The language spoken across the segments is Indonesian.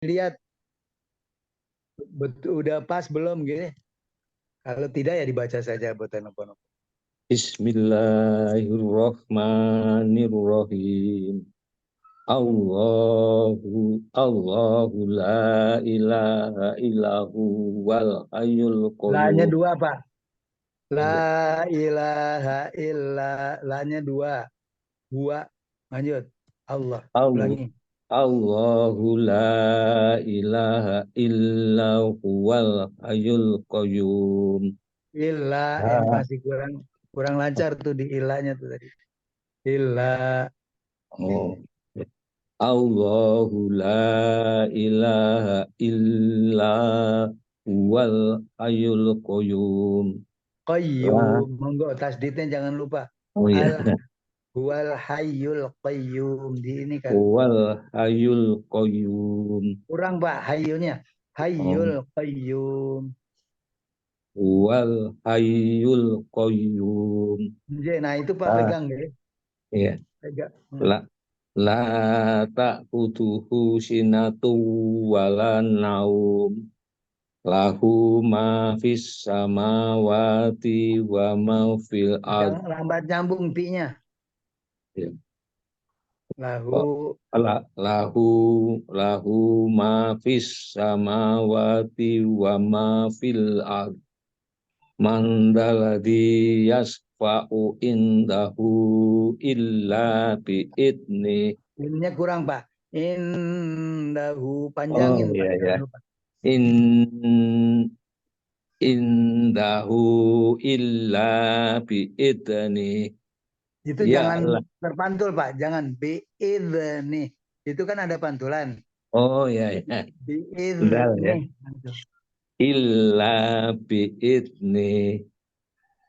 dilihat udah pas belum gitu. Kalau tidak ya dibaca saja buat nopo-nopo. Bismillahirrahmanirrahim. Allahu la ilaha illahu wal hayyul La-nya qayyum. dua, Pak. Ya. La ilaha illa. La-nya dua. Dua. Lanjut. Allah. Al- Ulangi. Allahu la ilaha illahu wal hayyul qayyum. Illa. Ini Ya. masih kurang kurang lancar tuh di ilahnya tuh tadi. Illa. Oh. Allahu la ilaha illa huwal hayyul qayyum. La. Qayyum. Monggo tasdidnya jangan lupa. Oh iya. Al huwal hayyul qayyum. Di ini kan. Huwal hayyul qayyum. Kurang, Pak, hayyunya. Oh. Hayyul qayyum. Huwal hayyul qayyum. Nah, itu Pak Ah, pegang ya. iya. Pegang. La la ta'khudhuhu sinatu wala naum. Lahu ma fis samawati wa ma fil ard. Jangan lambat nyambung pi-nya. Ya. Oh, Lahu. lahu lahu ma fis samawati wa ma fil ard. Mandaladi yasfa'u indahu illa bi'idni. Ini kurang, Pak. Indahu. Oh Panjangin, Pak. iya ya. Jangan lupa. In indahu illa bi'idni. Itu Ya jangan Allah. terpantul, Pak. Jangan biidni. Itu kan ada pantulan. Oh ya ya. Sendal ya. Biidni. Illa bi'idni.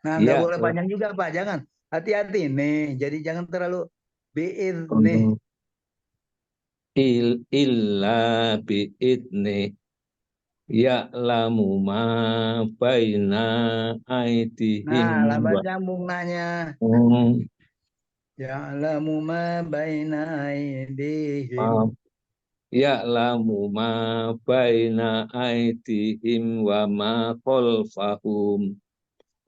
Nah, nggak Ya boleh Allah. panjang juga, Pak. Jangan. Hati-hati nih. Jadi jangan terlalu biidni. Oh, illa bi'idni. Ya'lamu ma baina aidihim Nah, lambat wa nyambung nanya. Ya'lamu ma baina aydihim. ya'lamu ma baina aidihim wa ma khalfahum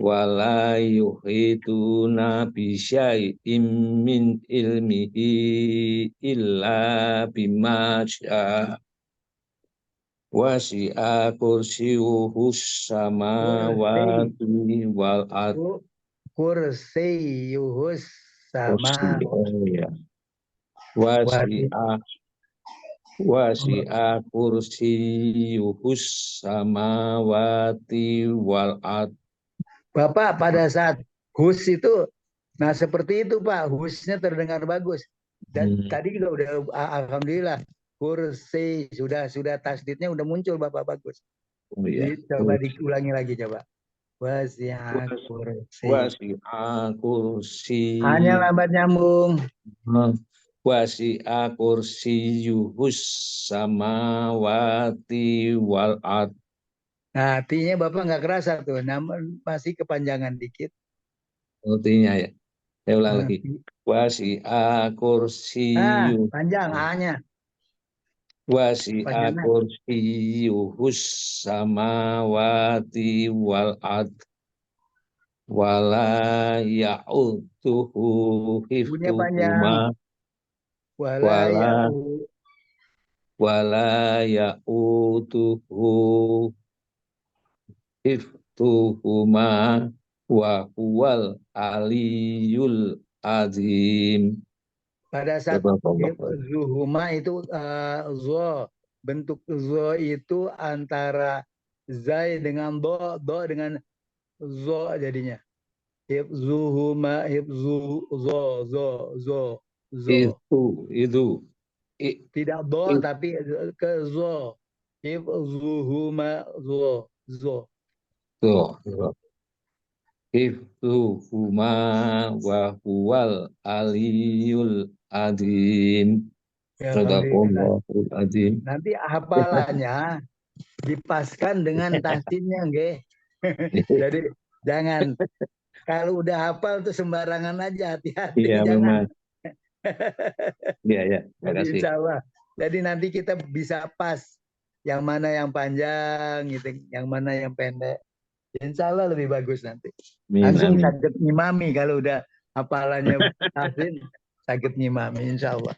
wa la yuhituna bi syai'in min ilmihi illa bima syaa. Wasi'a kursiyuhus Kursi. samawati wal ard. Kursiyuhus Kursi, sama oh ya. wati. Wasi'a kursiyuhus samawati wal ard. Bapak pada saat hus itu, nah seperti itu Pak, husnya terdengar bagus. Dan Hmm. tadi juga udah, alhamdulillah, kursi sudah tasdidnya udah muncul Bapak bagus. Oh ya. Coba diulangi lagi coba. Wasi'a kursi. Wasi'a kursi. Hanya lambat nyambung. Wasi'a kursiyuhus samawati wal ard. Nah, artinya Bapak nggak kerasa tuh, namun masih kepanjangan dikit. Artinya ya. Saya ulang Nah, lagi. Wasi'a kursiyuhus. panjang hanya. Wasi'a Panjangnya. kursiyuhus samawati wal ard. Wala ya'uduhu Punya panjang. hifduhuma. Walaya. Wala wala ya'uduhu hifduhuma wa huwal aliyul azim. Pada saat zuhuma itu zo. Bentuk zo itu antara zai dengan do dengan zo jadinya. Hifzuhuma, hifzu, zo. Itu Tidak do tapi ke zo. Hifzuhuma, zo. itu hifduhuma wa huwal aliyul azim. Ya, alhamdulillah. Sadaqallahul azim. Nanti hafalannya dipaskan dengan tasdidnya, nggih. Jadi jangan kalau udah hafal tuh sembarangan aja, hati-hati Iya jangan. memang. Iya ya, terima Jadi kasih. insya Allah Jadi nanti kita bisa pas yang mana yang panjang gitu, yang mana yang pendek. Insya Allah lebih bagus nanti. Amin, Langsung amin. sakit nyimami kalau udah hafalannya tahsin, sakit nyimami insya Allah.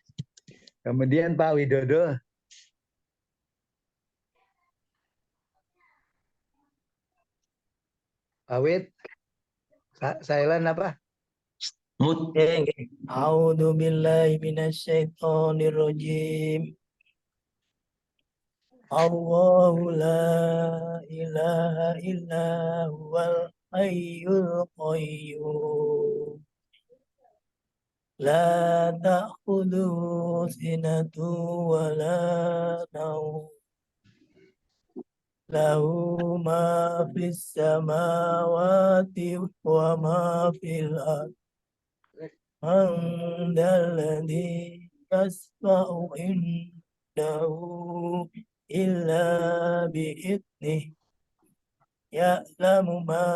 Kemudian Pak Widodo, Pak Wid, silent apa? Mut. A'udzu billahi minasyaitonir rajim. Allahu la ilaha illa huwal hayyul qayyum. La ta'khudhuhu sinatun wa la nawm. Lahu ma fis samawati wa ma fil ardh. Man dalladhi yasfa'u indahu illa bi'idnih. Ya'lamu ma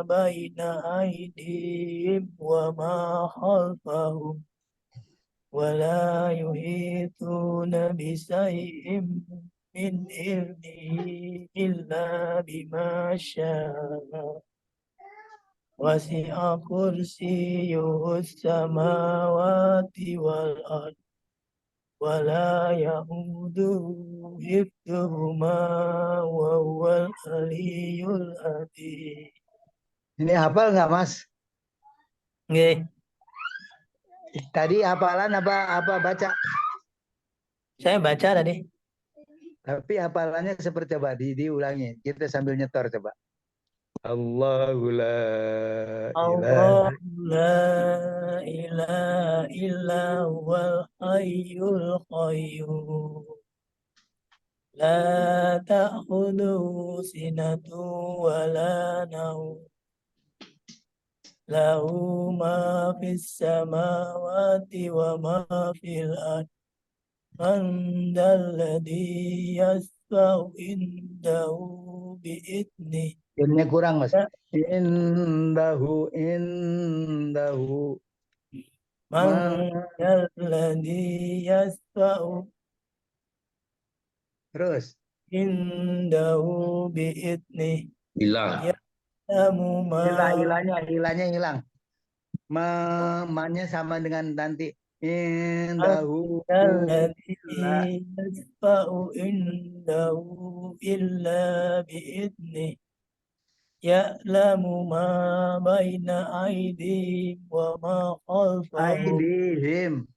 baina aydihim wa ma khalfahum. Wa la yuhituna bisay'in min ilmihi illa bima syaa. Wasi'a kursiyyuhu samawati wal ard wa la ya'uduhu hifdhuhuma wa huwal aliyyul azim. Ini hafal nggak Mas? Nggih, Tadi hafalan apa baca? saya baca tadi. Tapi hafalannya seperti coba diulangi. Kita sambil nyetor coba. Allahu la ilaha. Allah la ilaha illa huwal hayyul qayyum. La ta'khudhuhu sinatun wa la nawm. Lahu ma fis samawati wa ma fil ard. Man dalladhi yasfa'u indahu bi'idnih. Ini kurang Mas. Indahu. Man dalladhi yasfa'u Terus. indahu bi'idnih. Hilang. Ya'lamu ma Ilahnya hilang. Ma-nya sama dengan nanti. Indahu alladhi illa. yasfa'u indahu illa bi'idnih. Ya'lamu ma baina aydihim wa ma khalfahum. Aidihim.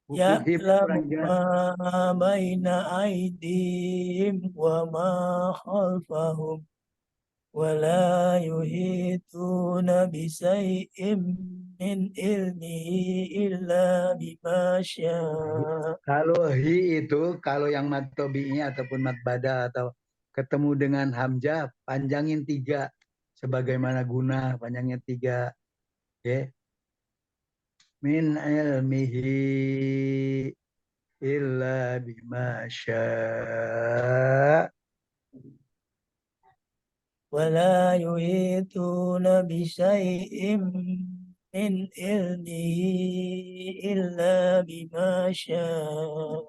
Buku him Ya'lamu kurang jelas. ma baina aydihim wa ma khalfahum. Wa la yuhituna bisay'in min ilmihi illa bima syaa. Kalau hi itu, kalau yang mat tobi'nya ataupun mat bada atau ketemu dengan hamzah, panjangin 3. Sebagaimana guna, panjangnya 3. Oke. Min ilmihi illa bima syaa. Wa la yuhituna bisay'in min ilmihi illa bima syaa.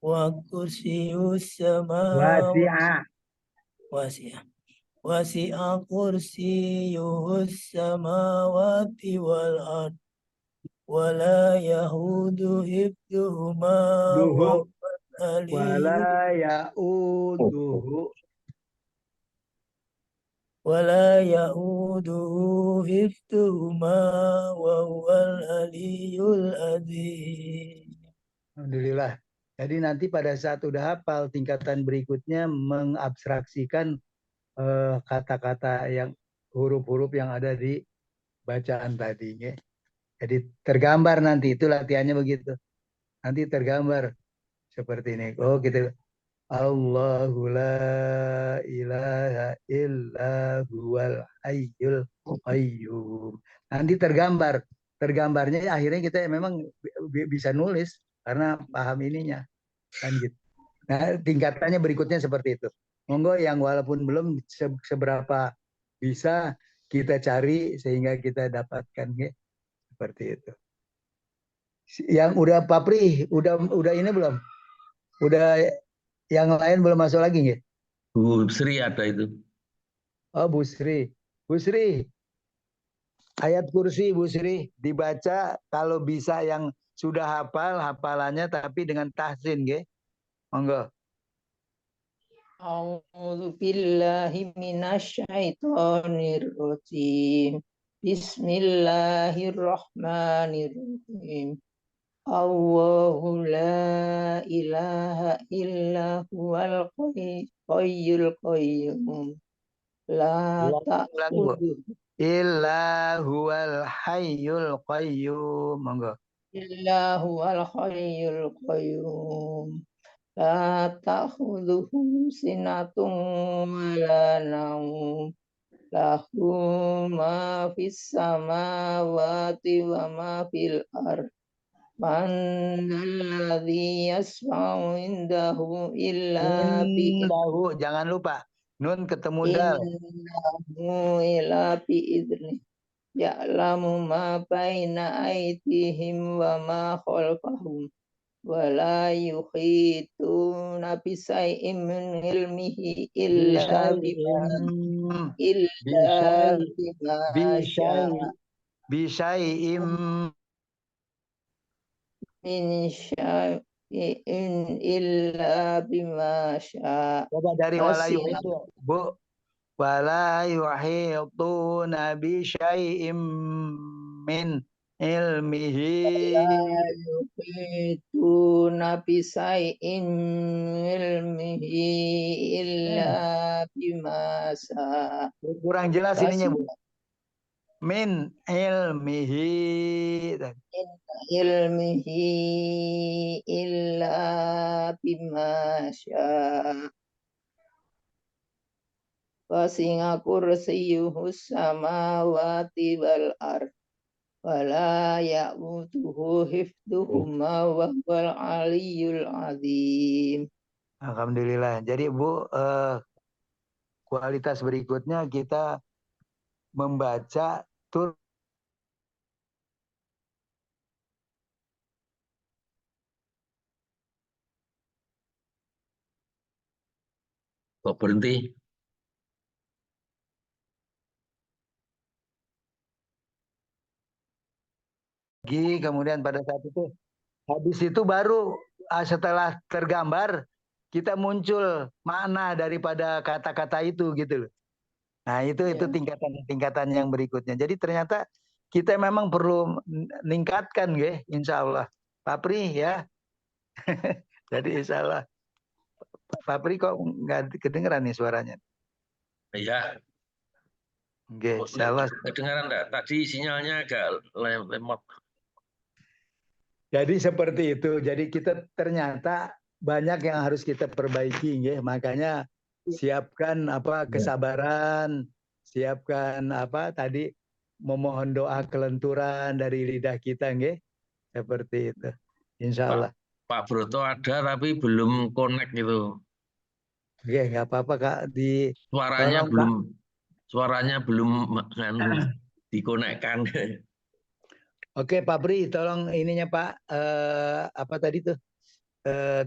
Wa kursiyus samawati Wasi'a. wasi'a. Wasi'a kursiyyuhus samawati wal ard. Wa la yahudu hifdhuhuma wa Duhu. huwal aliyyul Wala Oh, ya'uduhu. wa la yauduhu hifdhuhuma wa huwal aliyyul azim. Alhamdulillah. Jadi nanti pada saat udah hafal, tingkatan berikutnya mengabstraksikan kata-kata yang huruf-huruf yang ada di bacaan tadi. Ya. Jadi tergambar nanti, itu latihannya begitu. Nanti tergambar seperti ini. Oh gitu. Allahu la ilaha illa huwal hayyul qayyum. Nanti tergambar. Tergambarnya akhirnya kita memang bisa nulis karena paham ininya. Kan gitu. Nah, tingkatannya berikutnya seperti itu. Monggo yang walaupun belum seberapa bisa kita cari sehingga kita dapatkan ya. Seperti itu. Yang udah Papri, udah ini belum? Udah yang lain belum masuk lagi nggih? Bu Sri ada itu. Oh, Bu Sri. Bu Sri, ayat kursi Bu Sri dibaca kalau bisa yang sudah hafal hafalannya tapi dengan tahsin nggih. Monggo. A'udzu billahi minasyaitonir rajim. Bismillahirrahmanirrahim. Allahu la ilaha illa huwal qayyul qayyum. La Ulangi, Bu. ta'khudhuhu Illa huwal hayyul qayyum. Monggo. illa huwal qayyul qayyum. La ta'khudhuhu sinatun wa la naum. Lahu ma fis samawati wa ma fil ard. Man alladhi yasma'u indahu illa Indahu, jangan lupa. Nun ketemu dal. innahu illa bi'idhnih. Ya'lamu ma baina aydihim wa ma khalfahum. Wa la yuhituna bisay'in min ilmihi illa Bishay, bima bishay, syaa. bisyai'im. Min syai'in illa bima syaa. Coba dari walayu Wasi'a itu, Bu. Wala yuhituna bisyai'im min ilmihi. yuhituna bisai'in ilmihi illa bima syaa. Kurang jelas ininya, Bu. Wasi'a Min ilmihi. ilmihi illa bima syaa. Wasi'a kursiyuhus samawati wal ard. Wala ya'uduhu hifduhuma wa huwal aliyyul azim. Alhamdulillah. Jadi Bu, kualitas berikutnya kita membaca tur. Kok berhenti? Kemudian pada saat itu, habis itu baru setelah tergambar, kita muncul makna daripada kata-kata itu gitu loh. Nah itu tingkatan-tingkatan yang berikutnya. Jadi ternyata kita memang perlu meningkatkan ya, insya Allah. Pak Pri ya. Jadi insya Allah. Pak Pri kok nggak kedengeran nih suaranya? Iya. Oke, insya Allah. Kedengaran enggak? Tadi sinyalnya agak lemot. Jadi seperti itu. Jadi kita ternyata banyak yang harus kita perbaiki, ya. Makanya siapkan kesabaran, siapkan tadi memohon doa kelenturan dari lidah kita, ya. Seperti itu. Insya Allah. Pak Broto ada tapi belum connect gitu. Oke, nggak apa-apa Kak. Suaranya belum dikonekkan. Oke Pak Bri, tolong ininya Pak, apa tadi tuh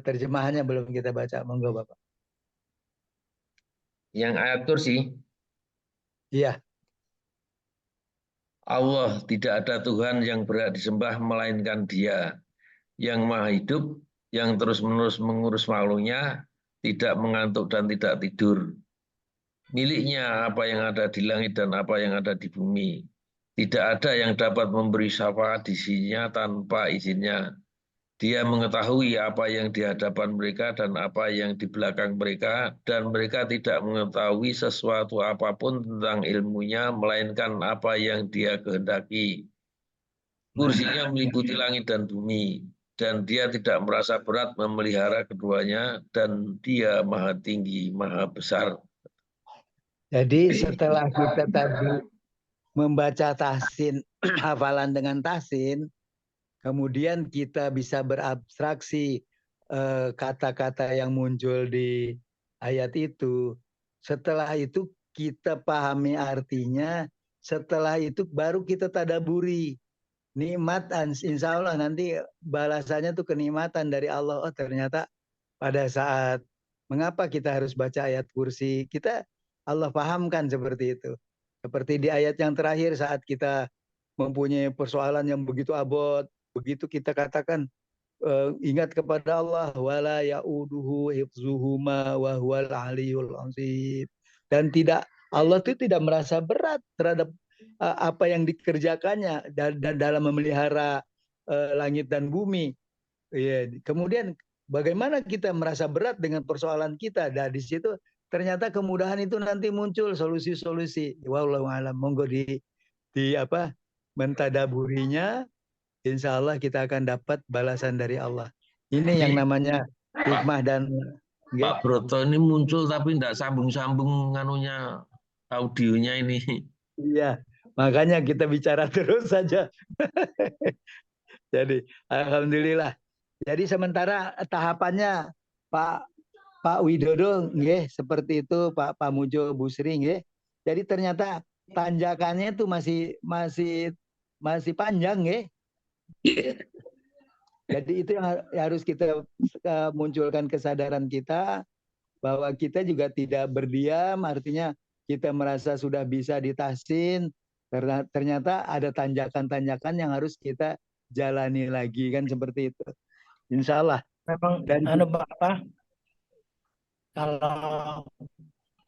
terjemahannya belum kita baca, monggo Bapak. Yang ayat kursi. Iya. Allah, tidak ada Tuhan yang berhak disembah melainkan Dia, yang maha hidup, yang terus-menerus mengurus makhluknya, tidak mengantuk dan tidak tidur. Miliknya apa yang ada di langit dan apa yang ada di bumi. Tidak ada yang dapat memberi syafaat di sisinya tanpa izinnya. Dia mengetahui apa yang di hadapan mereka dan apa yang di belakang mereka, dan mereka tidak mengetahui sesuatu apapun tentang ilmunya, melainkan apa yang Dia kehendaki. Kursinya meliputi langit dan bumi, dan Dia tidak merasa berat memelihara keduanya, dan Dia maha tinggi, maha besar. Jadi setelah kita tadi membaca tahsin, hafalan dengan tahsin, kemudian kita bisa berabstraksi kata-kata yang muncul di ayat itu. Setelah itu kita pahami artinya, setelah itu baru kita tadaburi. nikmatan, insya Allah nanti balasannya tuh kenikmatan dari Allah. Oh ternyata pada saat mengapa kita harus baca ayat kursi, kita Allah pahamkan seperti itu. Seperti di ayat yang terakhir saat kita mempunyai persoalan yang begitu abot, begitu kita katakan ingat kepada Allah, wala yauduhu hifzuhuma wa huwal aliyul azim. Dan Allah itu tidak merasa berat terhadap apa yang dikerjakannya dan dalam memelihara langit dan bumi. Ya, kemudian bagaimana kita merasa berat dengan persoalan kita? Dan di situ ternyata kemudahan itu nanti muncul solusi-solusi. Wallahu a'lam. Monggo di apa mentadaburinya, insya Allah kita akan dapat balasan dari Allah. Ini yang namanya hikmah dan Pak Broto ini muncul tapi tidak sambung-sambung nganunya audionya ini. iya, makanya kita bicara terus saja. Jadi alhamdulillah. Jadi sementara tahapannya Pak Widodo nggih seperti itu, Pak Pamujo Busri nggih. Jadi ternyata tanjakannya itu masih panjang nggih. Jadi itu yang harus kita munculkan kesadaran kita bahwa kita juga tidak berdiam, artinya kita merasa sudah bisa ditahsin, ternyata ada tanjakan-tanjakan yang harus kita jalani lagi kan seperti itu. Insya Allah. Memang Dan Bapak, kalau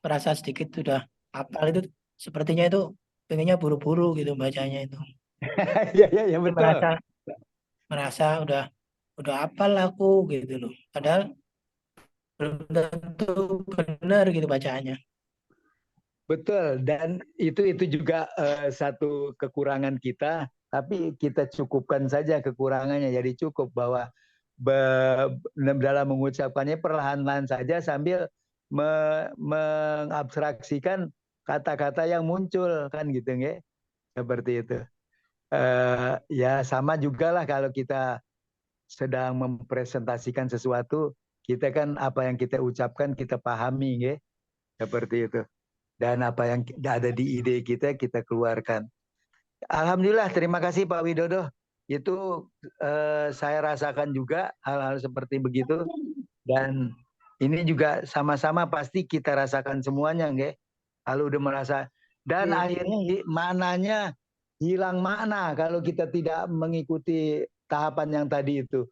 merasa sedikit sudah hafal itu sepertinya itu pengennya buru-buru gitu bacanya itu. ya betul. Merasa udah hafal aku gitu loh. Padahal belum tentu benar gitu bacaannya. Betul, dan itu juga satu kekurangan kita, tapi kita cukupkan saja kekurangannya. Jadi cukup bahwa dalam mengucapkannya perlahan-lahan saja sambil mengabstraksikan kata-kata yang muncul kan gitu nggih. Seperti itu. Ya sama juga lah kalau kita sedang mempresentasikan sesuatu, kita kan apa yang kita ucapkan kita pahami nggih. Seperti itu. Dan apa yang ada di ide kita keluarkan. Alhamdulillah, terima kasih Pak Widodo. Itu saya rasakan juga hal-hal seperti begitu. Dan ini juga sama-sama pasti kita rasakan semuanya, nggih. Kalau udah merasa dan akhirnya maknanya hilang makna kalau kita tidak mengikuti tahapan yang tadi itu.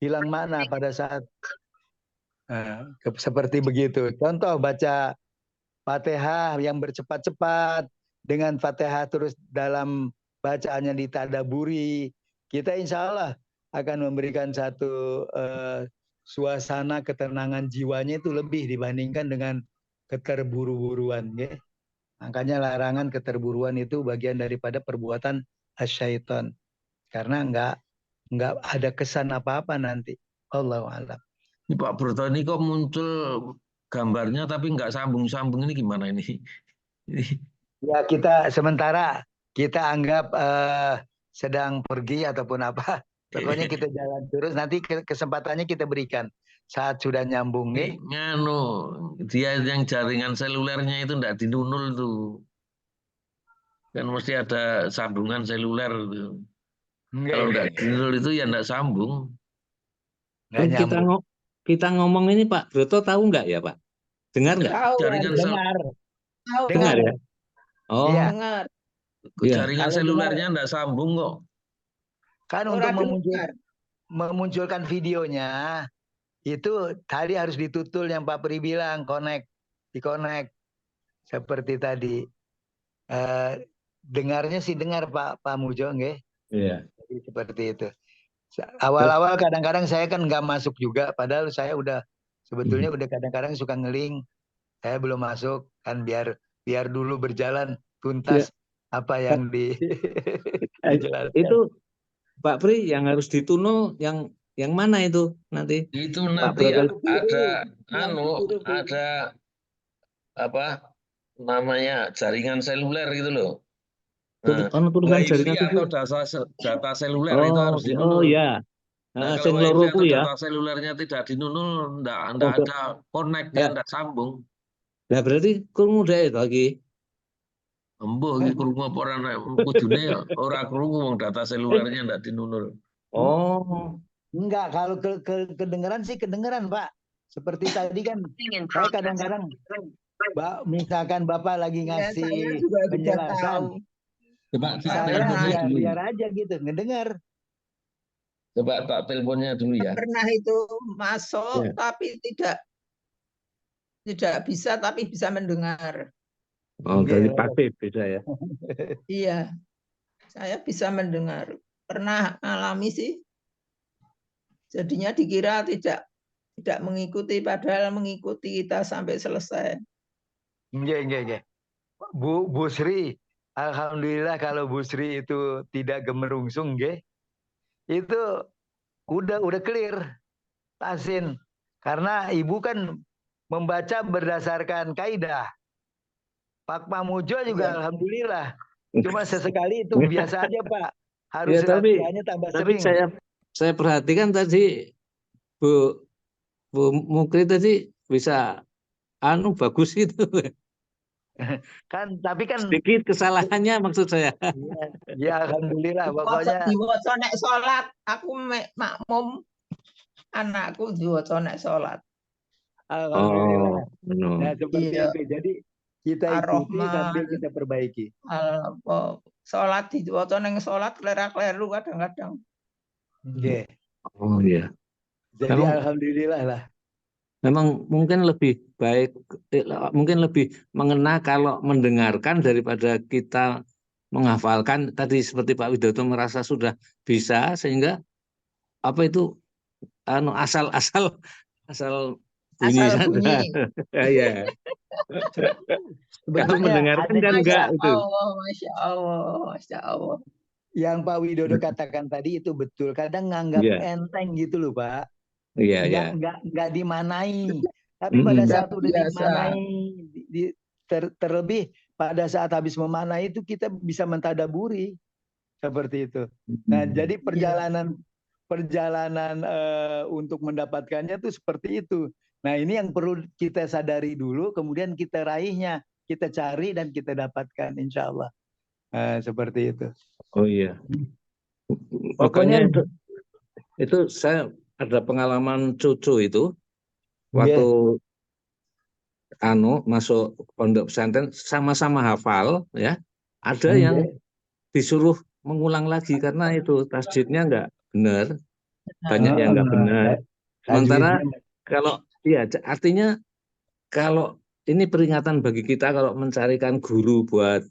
Hilang makna pada saat seperti begitu. Contoh baca Fatihah yang bercepat-cepat, dengan Fatihah terus dalam bacaannya ditadaburi, kita insya Allah akan memberikan satu suasana ketenangan jiwanya itu lebih dibandingkan dengan keterburu-buruan. Ya. Makanya larangan keterburuan itu bagian daripada perbuatan asyaiton. Karena nggak ada kesan apa-apa nanti. Allahu a'lam. Ini Pak Broto ini kok muncul gambarnya tapi nggak sambung-sambung, ini gimana ini? Ya kita sementara kita anggap sedang pergi ataupun apa. Pokoknya kita jalan terus. Nanti kesempatannya kita berikan saat sudah nyambung. Nganu, dia yang jaringan selulernya itu nggak dinunul tuh. Kan mesti ada sambungan seluler tuh. Kalau nggak dinunul itu ya nggak sambung. Kita ngomong ini Pak Broto tahu nggak ya Pak? Dengar nggak? Jaringan dengar ya? Oh, iya. Dengar. Jaringan selulernya nggak sambung kok. Kan untuk memunculkan videonya itu tadi harus ditutul yang Pak Pri bilang, di-connect seperti tadi. Dengarnya sih dengar Pak Mujo, nggih. Iya. Seperti itu. Awal-awal kadang-kadang saya kan nggak masuk juga, padahal saya sebetulnya udah kadang-kadang suka ngeling, saya belum masuk kan biar dulu berjalan tuntas apa yang dijelaskan. Itu Pak Pri yang harus ditunul yang mana itu nanti? Itu nanti ada apa namanya jaringan seluler gitu loh. Tulisan jaringan atau data seluler itu harus dinunul. Oh ya. Nah, kalau WiFi atau data selulernya tidak dinunul, enggak ada connect, dia enggak sambung. Nah berarti kurang mudah itu lagi. Embuh iki krungu apa ora nek kudune ora krungu wong data selulernya ndak dinunul. Oh, Enggak, kalau kedengeran sih kedengeran, Pak. Seperti tadi kan, saya kadang-kadang, misalkan Bapak lagi Ya, saya ngasih juga sudah penjelasan, tahu. Coba tak saya teleponnya biar, dulu. biar aja gitu, ngedengar. Coba tak teleponnya dulu ya. Pernah itu masuk Ya. tapi tidak bisa tapi bisa mendengar. Oh, dari Nggih. pasif beda ya. Iya, saya bisa mendengar. Pernah alami sih. Jadinya dikira tidak mengikuti, padahal mengikuti kita sampai selesai. Nggih. Bu Sri, alhamdulillah kalau Bu Sri itu tidak gemerungsung, nggih. Itu udah clear, Tasin. Karena Ibu kan membaca berdasarkan kaidah. Pak Pamujo juga Iya. alhamdulillah. Cuma sesekali itu biasa aja, Pak. Harus Ya, latihannya tambah tapi sering. saya perhatikan tadi Bu Mukri tadi bisa bagus gitu. Tapi kan Sedikit kesalahannya maksud saya. ya alhamdulillah pokoknya Diwaca nek salat, aku makmum anakku diwaca nek salat. alhamdulillah. No. Nah, seperti Iya. itu. Jadi kita ikuti sambil Ar-Rahman. kita perbaiki. Salat diwaca ning salat kleru kadang-kadang. Nggih. Oh iya. Jadi Memang- alhamdulillah lah. Memang mungkin lebih baik, mungkin lebih mengena kalau mendengarkan daripada kita menghafalkan. Tadi seperti Pak Widodo merasa sudah bisa, sehingga apa itu asal bunyi Asal saja. bunyi. Ya. Kalau Sebetulnya mendengarkan ada kan juga enggak itu. Masya Allah. yang Pak Widodo katakan tadi itu betul. Kadang nganggap Iya. enteng gitu loh, Pak. Iya. Nggak dimanai. Tapi pada Mm-mm. saat udah Biasa. dimanai, terlebih pada saat habis memanai itu kita bisa mentadaburi seperti itu. Nah, jadi perjalanan untuk mendapatkannya tuh seperti itu. Nah, ini yang perlu kita sadari dulu, kemudian kita raihnya, kita cari dan kita dapatkan, insya Allah. Seperti itu. Oh iya. Pokoknya Makanya itu saya ada pengalaman cucu itu waktu masuk pondok pesantren sama-sama hafal ya. Ada yang disuruh mengulang lagi karena itu tasjidnya nggak benar, banyak yang nggak benar. Sementara kalau artinya kalau ini peringatan bagi kita kalau mencarikan guru buat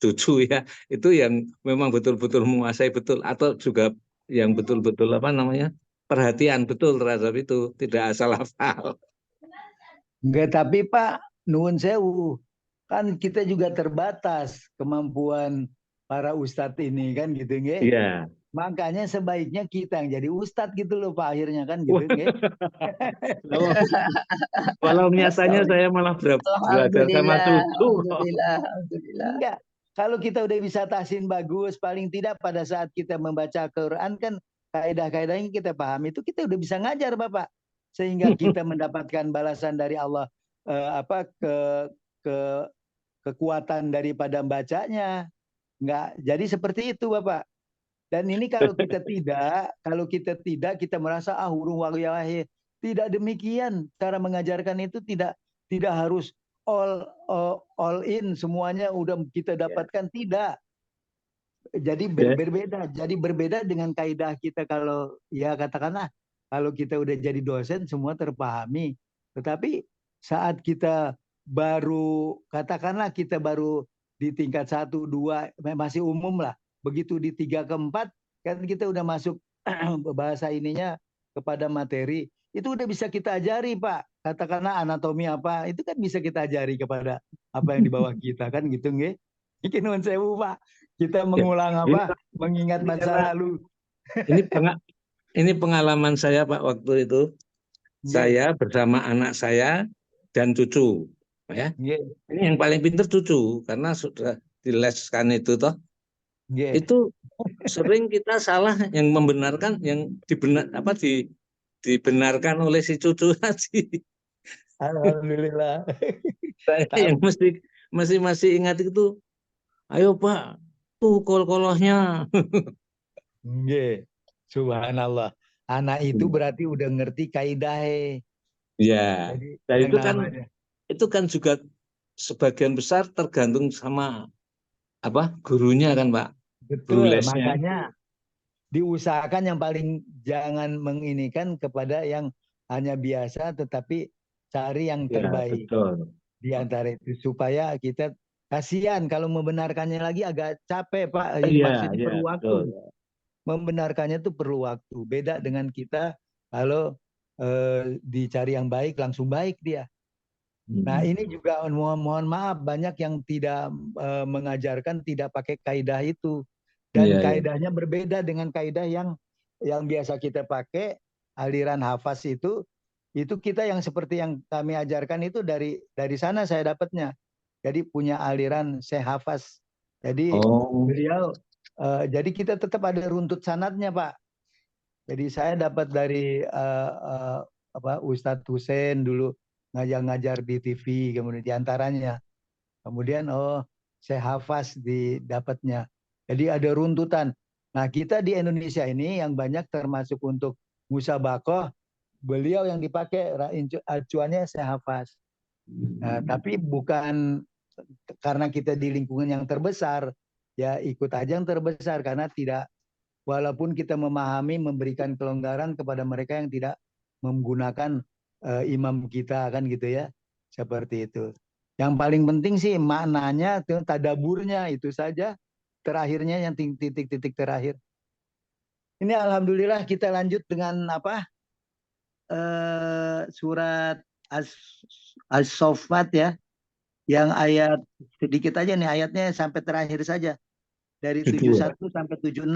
cucu ya, itu yang memang betul-betul menguasai betul, atau juga yang betul-betul perhatian betul terhadap itu, tidak asal hafal. Enggak, tapi Pak, nuwun sewu, kan kita juga terbatas kemampuan para ustadz ini kan gitu, nggih? Iya. Makanya sebaiknya kita yang jadi ustadz gitu loh Pak, akhirnya kan gitu, nggih? Walau nyatanya saya malah belajar sama cucu. Alhamdulillah. Enggak. Kalau kita udah bisa tahsin bagus, paling tidak pada saat kita membaca Quran kan kaidah-kaidahnya kita paham, itu kita udah bisa ngajar Bapak, sehingga kita mendapatkan balasan dari Allah, kekuatan daripada bacanya. Enggak. Jadi seperti itu Bapak. Dan ini kalau kita tidak, kita merasa hurung wayahe. Tidak demikian. Cara mengajarkan itu tidak harus all in semuanya udah kita dapatkan, tidak. Jadi berbeda. Jadi berbeda dengan kaidah kita kalau ya katakanlah kalau kita udah jadi dosen semua terpahami. Tetapi saat kita baru katakanlah kita baru di tingkat 1, 2 masih umum lah. Begitu di 3 ke 4 kan kita udah masuk bahasa ininya kepada materi. Itu udah bisa kita ajari Pak. Katakanlah anatomi apa, itu kan bisa kita ajari kepada apa yang di bawah kita kan gitu nggih. Iki nuwun sewu Pak. Kita mengulang mengingat masa lalu. Ini pengalaman saya Pak waktu itu. Saya bersama anak saya dan cucu ya. Ini yang paling pintar cucu karena sudah dileskan itu toh. Itu sering kita salah yang membenarkan, yang dibenarkan oleh si cucu tadi. Alhamdulillah. Saya yang masih ingat itu, Ayo Pak, tuh kol-kolohnya. Nggih. Subhanallah. Anak itu berarti udah ngerti kaidah. Ya, Jadi dan yang namanya itu kan juga sebagian besar tergantung sama apa gurunya kan Pak, guru betul. lesnya. Makanya diusahakan yang paling jangan menginikan kepada yang hanya biasa, tetapi cari yang Ya, terbaik betul. di antara itu supaya kita kasihan kalau membenarkannya lagi agak capek Pak. Ini Iya, maksudnya iya, perlu betul. waktu. Membenarkannya itu perlu waktu. Beda dengan kita kalau dicari yang baik langsung baik dia. Nah ini juga mohon maaf banyak yang tidak mengajarkan tidak pakai kaidah itu dan Iya, iya. kaidahnya berbeda dengan kaidah yang biasa kita pakai aliran hafaz itu kita yang seperti yang kami ajarkan itu dari sana saya dapatnya. Jadi punya aliran Syekh Hafaz. Jadi Oh, beliau jadi kita tetap ada runtut sanadnya Pak. Jadi saya dapat dari Ustadz Hussein dulu ngajar-ngajar di TV, kemudian diantaranya. Kemudian saya hafaz dapatnya. Jadi ada runtutan. Nah kita di Indonesia ini yang banyak termasuk untuk musabakoh, beliau yang dipakai acuannya saya hafaz. Nah, tapi bukan karena kita di lingkungan yang terbesar, ya ikut aja yang terbesar karena tidak walaupun kita memahami memberikan kelonggaran kepada mereka yang tidak menggunakan imam kita kan gitu ya. Seperti itu. Yang paling penting sih maknanya, tadaburnya itu saja. Terakhirnya yang titik-titik terakhir. Ini alhamdulillah kita lanjut dengan apa? Surat As-Saffat ya. Yang ayat sedikit aja nih ayatnya sampai terakhir saja. Dari 71 sampai 76.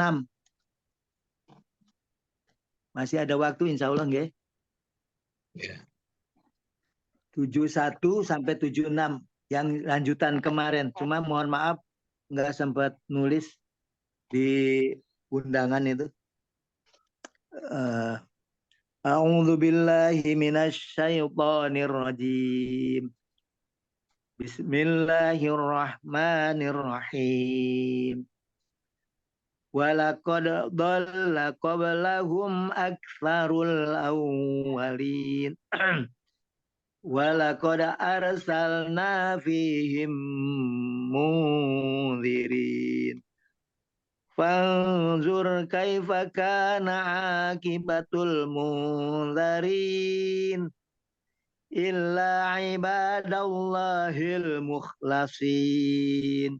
Masih ada waktu insya Allah nggih. 71 sampai 76 yang lanjutan kemarin. Cuma mohon maaf nggak sempat nulis di undangan itu. A'udzu billahi minasyaitonir rajim. Bismillahirrahmanirrahim. Walaqad dhalla qablahum aktsarul awwalin. Walaqad arsalna fihim munzirin. Fanzur kaifa kana akibatul munzarin. Illa ibadallahil mukhlasin.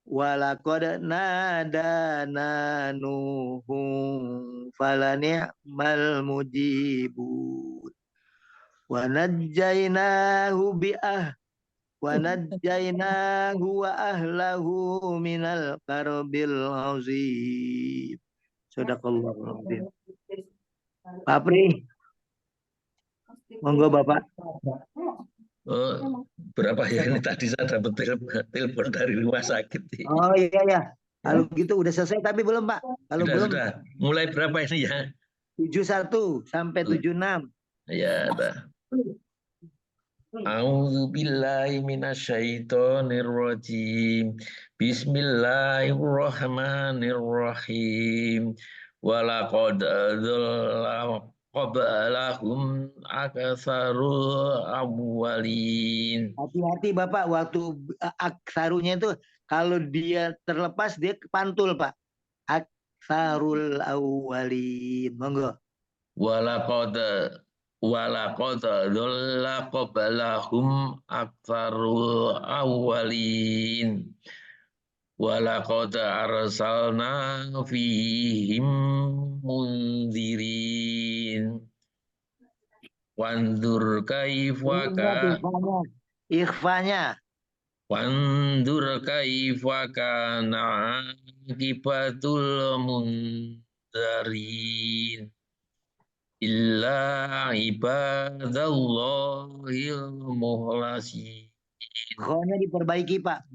Walaqad nadana nuhum falani'mal mujibun. Wa najjaynahu wa ahlahu minal karbil azim. Sadaqallahul azim. Pak Pri, monggo Bapak. Oh, berapa ya ini tadi saya dapat telepon dari rumah sakit. Oh iya ya. Kalau gitu udah selesai tapi belum Pak. Kalau belum Sudah. Mulai berapa ini ya? 71 sampai 76. Ya, dah. A'udzu billahi minasyaitonir rajim. Bismillahirrahmanirrahim. Walaqad dzalla qablahum aktsarul awwalin. Hati-hati Bapak waktu aksarunya itu kalau dia terlepas dia pantul Pak. Aksarul awwalin. Monggo. Walaqad dzalla qablahum aktsarul awwalin. Walaqad arsalna fihim munzirin. Wandur kaifa Ikhfanya. Wandur kaifa kana akibatul mundarin. Illa ibadallahil mukhlasin. Khonya diperbaiki Pak.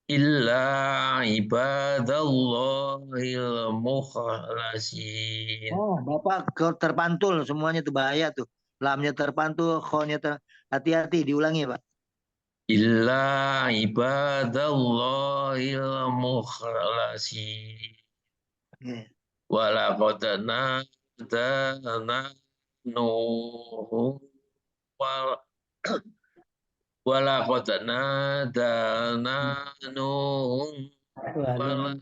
Illa ibadallahil mukhlasin. Oh, Bapak terpantul semuanya tuh bahaya tuh. Lamnya terpantul, khonya hati-hati diulangi Pak. illa ibadallahil mukhlasin. Ya. Walaqad nadana Nuh walaqad nadana Nuh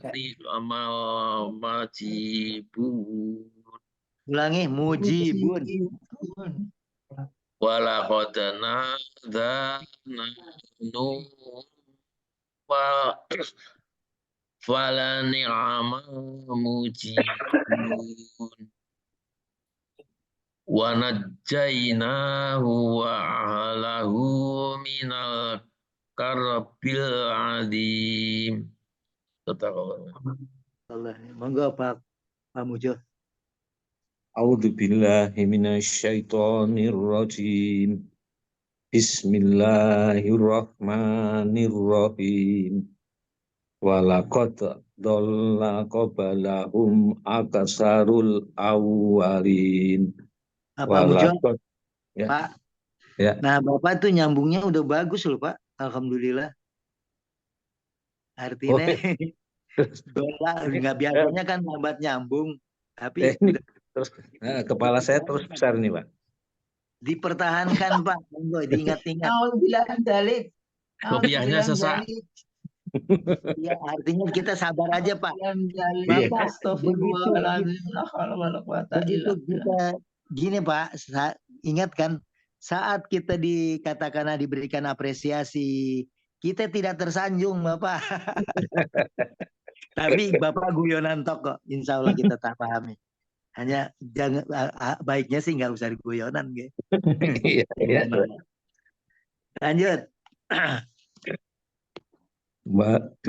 ni'mal majibun. Ulangi, mujibun. Walaqad nadana Nuh falani'mal mujibun. Wa najjaynahu wa ahlahu minal karbil adim. Allah. Monggo Pak Mujo. A'udzu billahi minasyaitonir rajim. Bismillahirrahmanirrahim. Walaqad dhalla qablahum aktsarul awwalin. Pak Mujo, Walaqad ya. Pak. Ya. Nah, Bapak tuh nyambungnya udah bagus loh, Pak. Alhamdulillah. Artinya dola nggak biasanya kan lambat nyambung, tapi Ini terus kepala saya terus besar nih, Pak. dipertahankan, Pak. Monggo diingat-ingat. Nauzubillah dzalik. Kopiahnya sesak. Ya, artinya kita sabar aja, Pak. Bapak Bapak, astagfirullahaladzim. La haula wala quwata Begitu illa billah. kita gini, Pak, ingat kan saat kita dikatakan diberikan apresiasi, kita tidak tersanjung, Bapak. Tapi Bapak guyonan tok kok, insya Allah kita tak pahami. Hanya jangan baiknya sih nggak usah diguyonan, gitu. Iya, iya. Lanjut.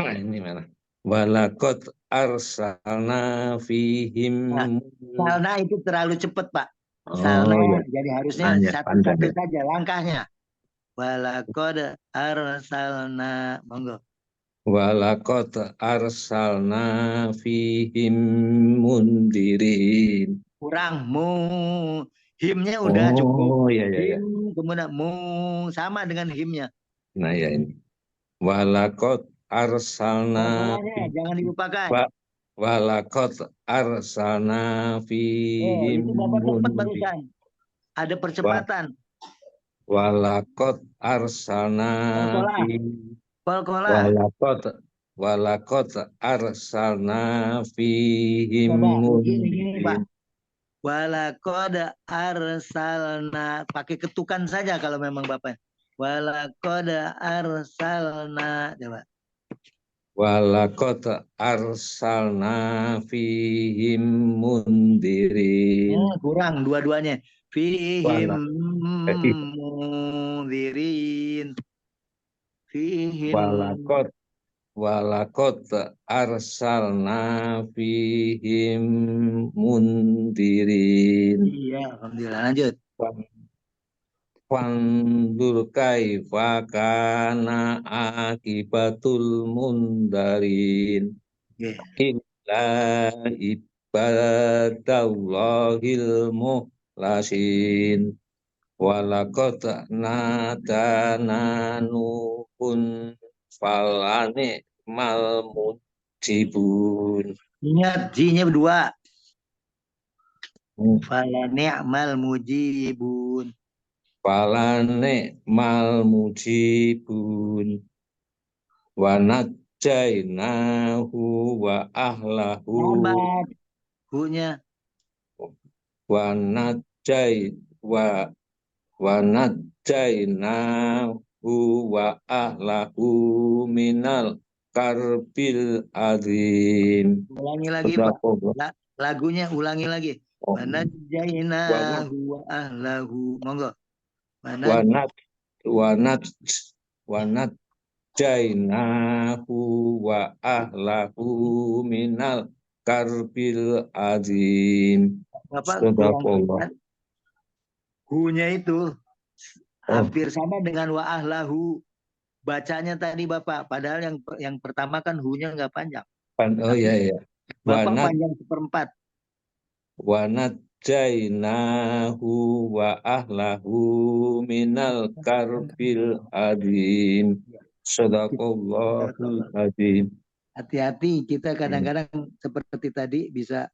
Ini mana? Walaqad arsalna fihim. Salna itu terlalu cepat, Pak. Oh, Salna, iya. jadi harusnya satu-satu saja langkahnya. Walaqad arsalna, monggo. Walaqad arsalna fihim mundirin. Kurang himnya udah cukup. Oh, iya, iya. Him, kemudian sama dengan himnya. Nah, ya ini. Walaqad arsalna. Jangan dilupakan. Walaqad arsalna fihim itu Bapak cepat barusan. Ada percepatan. Walaqad arsalna Walaqad arsalna fihim Gini, Pak. Walaqad arsalna, pakai ketukan saja kalau memang Bapak. Walaqad arsalna, coba. Walaqad arsalna fihim mundirin. Kurang dua-duanya. Fihim mundirin. Fihim. Walaqad arsalna fihim mundirin. Iya, alhamdulillah. Lanjut. Fandur kaifa kana akibatul mundarin. Illa ibadallahil mukhlasin. Walaqad nadana Nuhun falani mal mujibun. Ingat, J-nya berdua. Falani mal mujibun. Falane mal mujibun. Wa najjainahu wa ahlahu. Hu-nya. Wa najjainahu wa ahlahu minal karbil azim. Ulangi lagi, Pak. Lagunya ulangi lagi. Wa najjainahu wa ahlahu. Monggo. Wa najjainahu wa ahlahu minal karbil azim. Bapak hu-nya itu hampir sama dengan wa ahlahu. Bacanya tadi Bapak, padahal yang pertama kan hu-nya nggak panjang. Oh iya iya. Bapak panjang 1/4. Wa najjainahu najainahu wa ahlahu minal karbil adim. Sadaqallahul adzim. Hati-hati, kita kadang-kadang seperti tadi bisa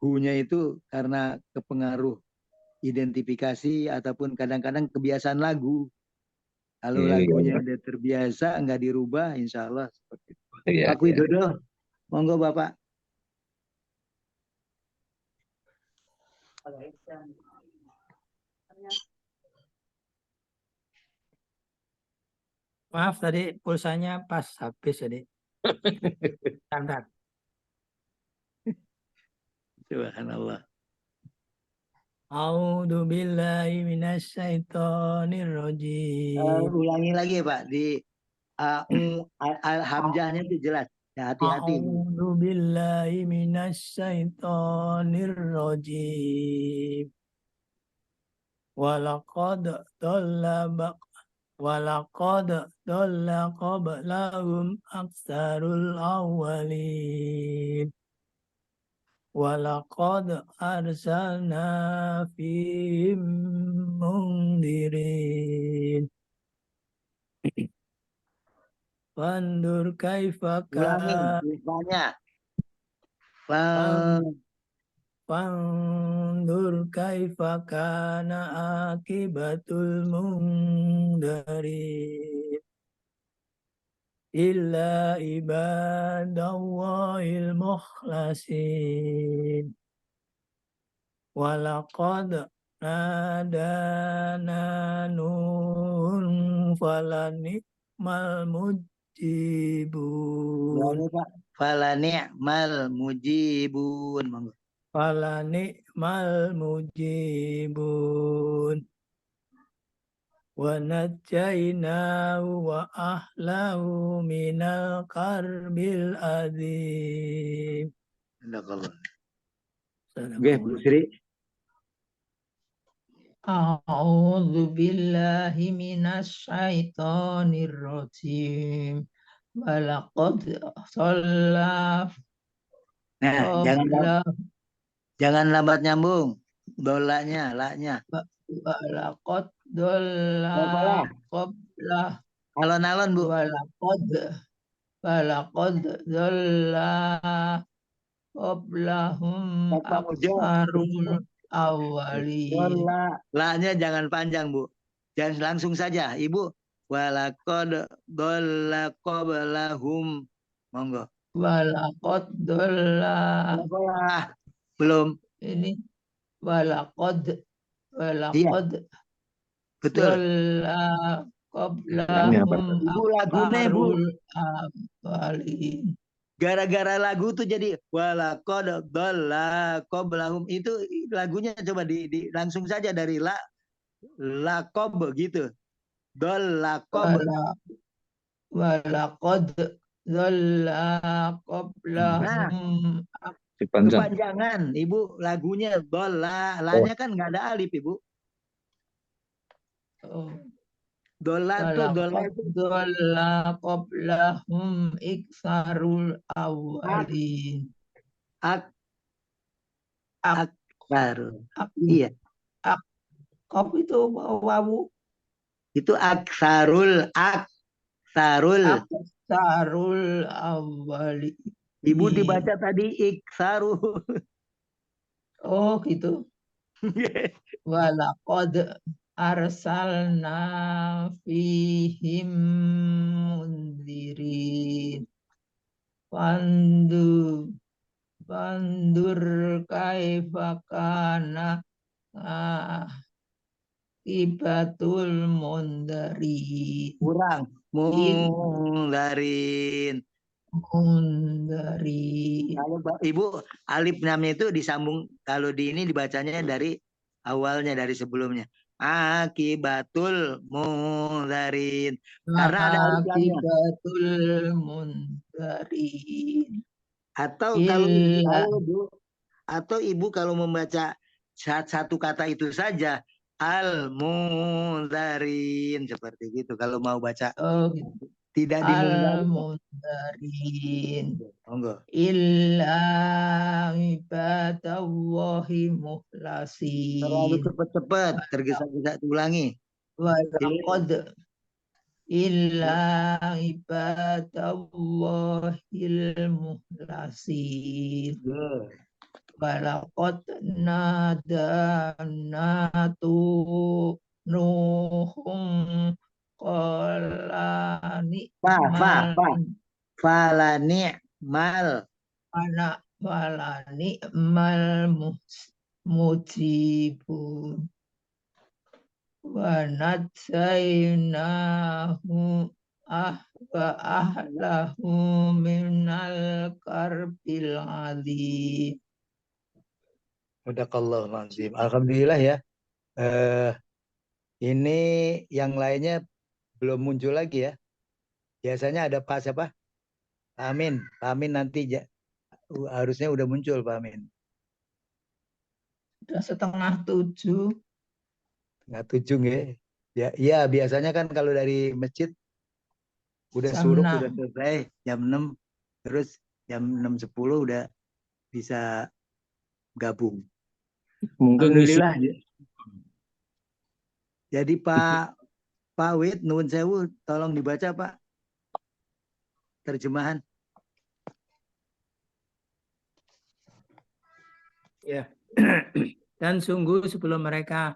hu-nya itu karena kepengaruh identifikasi ataupun kadang-kadang kebiasaan lagu. Kalau Iya, lagunya udah terbiasa, nggak dirubah, insya Allah seperti itu. iya, Pak Widodo, monggo Bapak. Maaf tadi pulsanya pas habis jadi. Standar. Subhanallah. A'udzu billahi minasyaitonir rajim. Ulangi lagi Pak, di hamzahnya itu jelas. Ya, hati-hati. A'udzu billahi minasyaitonir rajim. Walaqad dhalla qablahum aktsarul awwalin. Walaqad arsalna fihim mundirin. Fandur kaifa Ulangin, rupanya. Fandur kaifa kana akibatul mundarin. Illa ibadallahil mukhlasin. Walaqad nadana Nuhun falani'mal mujibun. Ulangi Pak. Fala ni'mal mujibun. Monggo. Falani'mal mujibun. Wa najjaynahu wa ahlahu minal karbil adzim. Oke, Bu Sri. A'udzu billahi minasyaitonir rajim. Walaqad shalla Nah, jangan lambat nyambung. Dolanya, laknya. walaqad dhalla qabla Alon-alon, Bu. walaqad dhalla qablahum Bapak Mujo. aktsarul awwalin. Laknya jangan panjang, Bu. Jangan langsung saja, Ibu. Walaqad dhalla qablahum. Monggo. Walaqad dhalla Belum. ini walaqad Betul. dhalla qablahum Ibu lagunya, Bu. aktsarul awwalin. Gara-gara lagu tuh jadi walaqad dhalla qablahum, itu lagunya coba di langsung saja dari laqab gitu. Dhalla qab. Walaqad dhalla qablahum. Kepanjangan, Ibu, lagunya dhalla, lanya kan nggak ada alif, Ibu. Dhalla tuh dhalla qablahum iksarul awwalin. Aksarul. Iya. Qaf itu wawu. Itu aksarul awwalin. Ibu dibaca tadi iksarul. Oh gitu. Walaqad arsalna fihim mundirin. Fandur kaifa kana akibatul mundarin. Kurang. Mundarin. Kalau Ibu alif namanya itu disambung, kalau di ini dibacanya dari awalnya, dari sebelumnya. Akibatul mundarin. Karena ada alif lamnya. Akibatul mundarin. Atau Ibu kalau membaca satu kata itu saja, al mundarin, seperti gitu kalau mau baca. Oh gitu. tidak dimungkari. al-mundarin Monggo. illa ibadallahi Terlalu mukhlasin cepat-cepat, tergesa-gesa ulangi. walaqad illa ibadallahil mukhlasin walaqad nadanatu nuhum qala ni'mal Fala ni'mal. anak wala ni'mal mujibun wa nadzainahu wa ahlahu minal karbil adzim. Sadaqallahul azim. Alhamdulillah ya. Ini yang lainnya belum muncul lagi ya. Biasanya ada Pak siapa? Pak Amin. Pak Amin nanti harusnya udah muncul Pak Amin. Sudah 6:30. Nggak tujung ya. Ya, biasanya kan kalau dari masjid udah Jam suruh 6. udah selesai jam 6, terus jam 6.10 udah bisa gabung. Mungkin Alhamdulillah. Jadi Pak Wid nuwun sewu, tolong dibaca Pak terjemahan. Ya. Dan sungguh sebelum mereka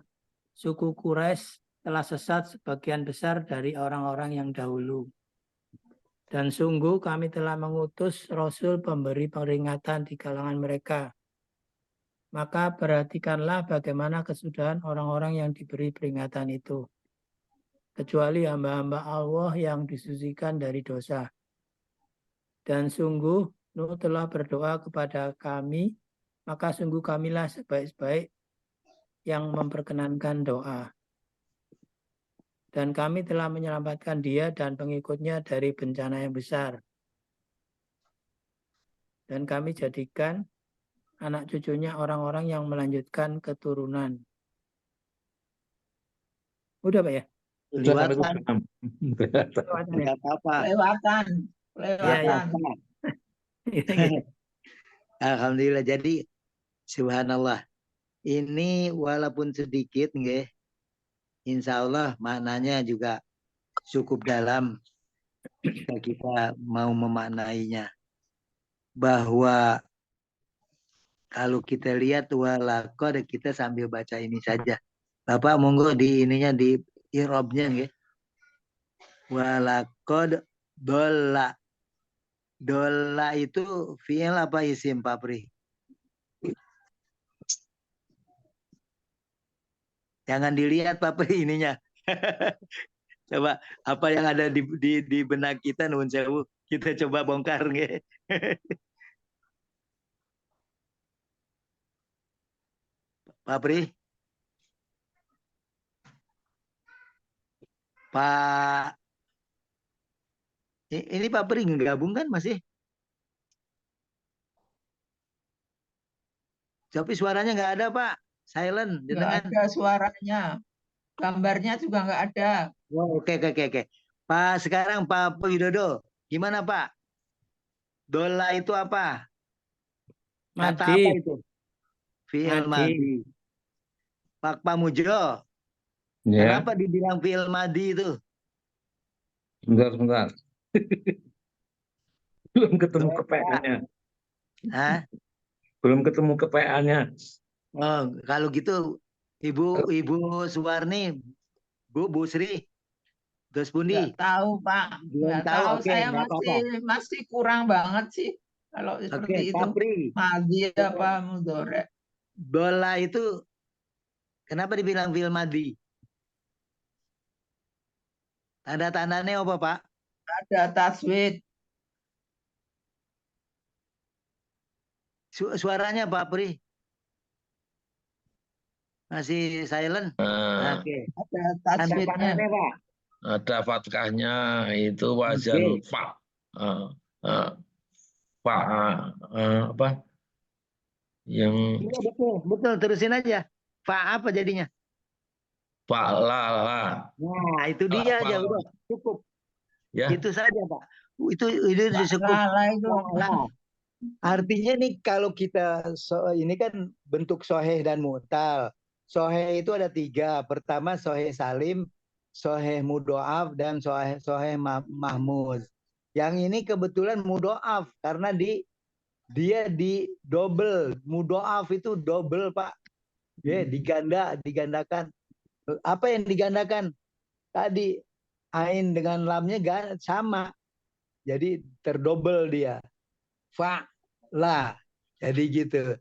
suku Quraisy telah sesat sebagian besar dari orang-orang yang dahulu. Dan sungguh kami telah mengutus Rasul pemberi peringatan di kalangan mereka. Maka perhatikanlah bagaimana kesudahan orang-orang yang diberi peringatan itu. Kecuali hamba-hamba Allah yang disucikan dari dosa. Dan sungguh Nuh telah berdoa kepada kami, maka sungguh kamilah sebaik-baik yang memperkenankan doa. Dan kami telah menyelamatkan dia dan pengikutnya dari bencana yang besar. Dan kami jadikan anak cucunya orang-orang yang melanjutkan keturunan. Udah Pak ya? Kelewatan. Nggak apa-apa. Lewatan. Ya. Alhamdulillah. Jadi subhanallah. Ini walaupun sedikit nggih, insya Allah maknanya juga cukup dalam jika kita mau memaknainya. Bahwa kalau kita lihat walaqad, kita sambil baca ini saja. Bapak monggo di ininya, di i'rabnya nggih. Walaqad dolla. Dolla itu fi'il apa isim Pak Pri? Jangan dilihat Pak Pri ininya. Coba apa yang ada di benak kita nuwun sewu, kita coba bongkar nggih. Pak Pri? Pak, ini Pak Pri gabung kan masih? Tapi suaranya nggak ada Pak, silent. Nggak ada suaranya, gambarnya juga nggak ada. Oh, oke. Pak, sekarang Pak Widodo, gimana Pak? Dola itu apa? Kata apa itu? Fi'il madi. Pak Mujo, kenapa dibilang fi'il madi itu? Bentar. Belum ketemu KPA-nya. Hah? Belum ketemu KPA-nya. Oh, kalau gitu Ibu Suwarni, Bu Sri, terus Pundi? Nggak tahu Pak, nggak tahu. Oke, saya masih kurang banget sih kalau seperti itu. Madi apa mudhari? Dola itu kenapa dibilang fi'il madi? Tanda-tandanya apa Pak? Ada taswid. Suaranya Pak Pri masih silent. Oke. Ada taswidnya. Pak. Ada fatkahnya, itu wazan fa. Fa apa? Yang Iya, betul, terusin aja. Fa apa jadinya? fa la. Nah, itu dia aja udah cukup. Ya. Itu saja, Pak. Itu disebut lah. Artinya nih kalau kita ini kan bentuk soheh dan mu'tal. Soheh itu ada 3. Pertama soheh salim, soheh mudoaf, dan soheh mahmud. Yang ini kebetulan mudoaf karena dia di double. Mudoaf itu double, Pak. Ya, digandakan. Apa yang digandakan? Tadi ain dengan lamnya sama. Jadi terdobel dia. Fa la. Jadi gitu.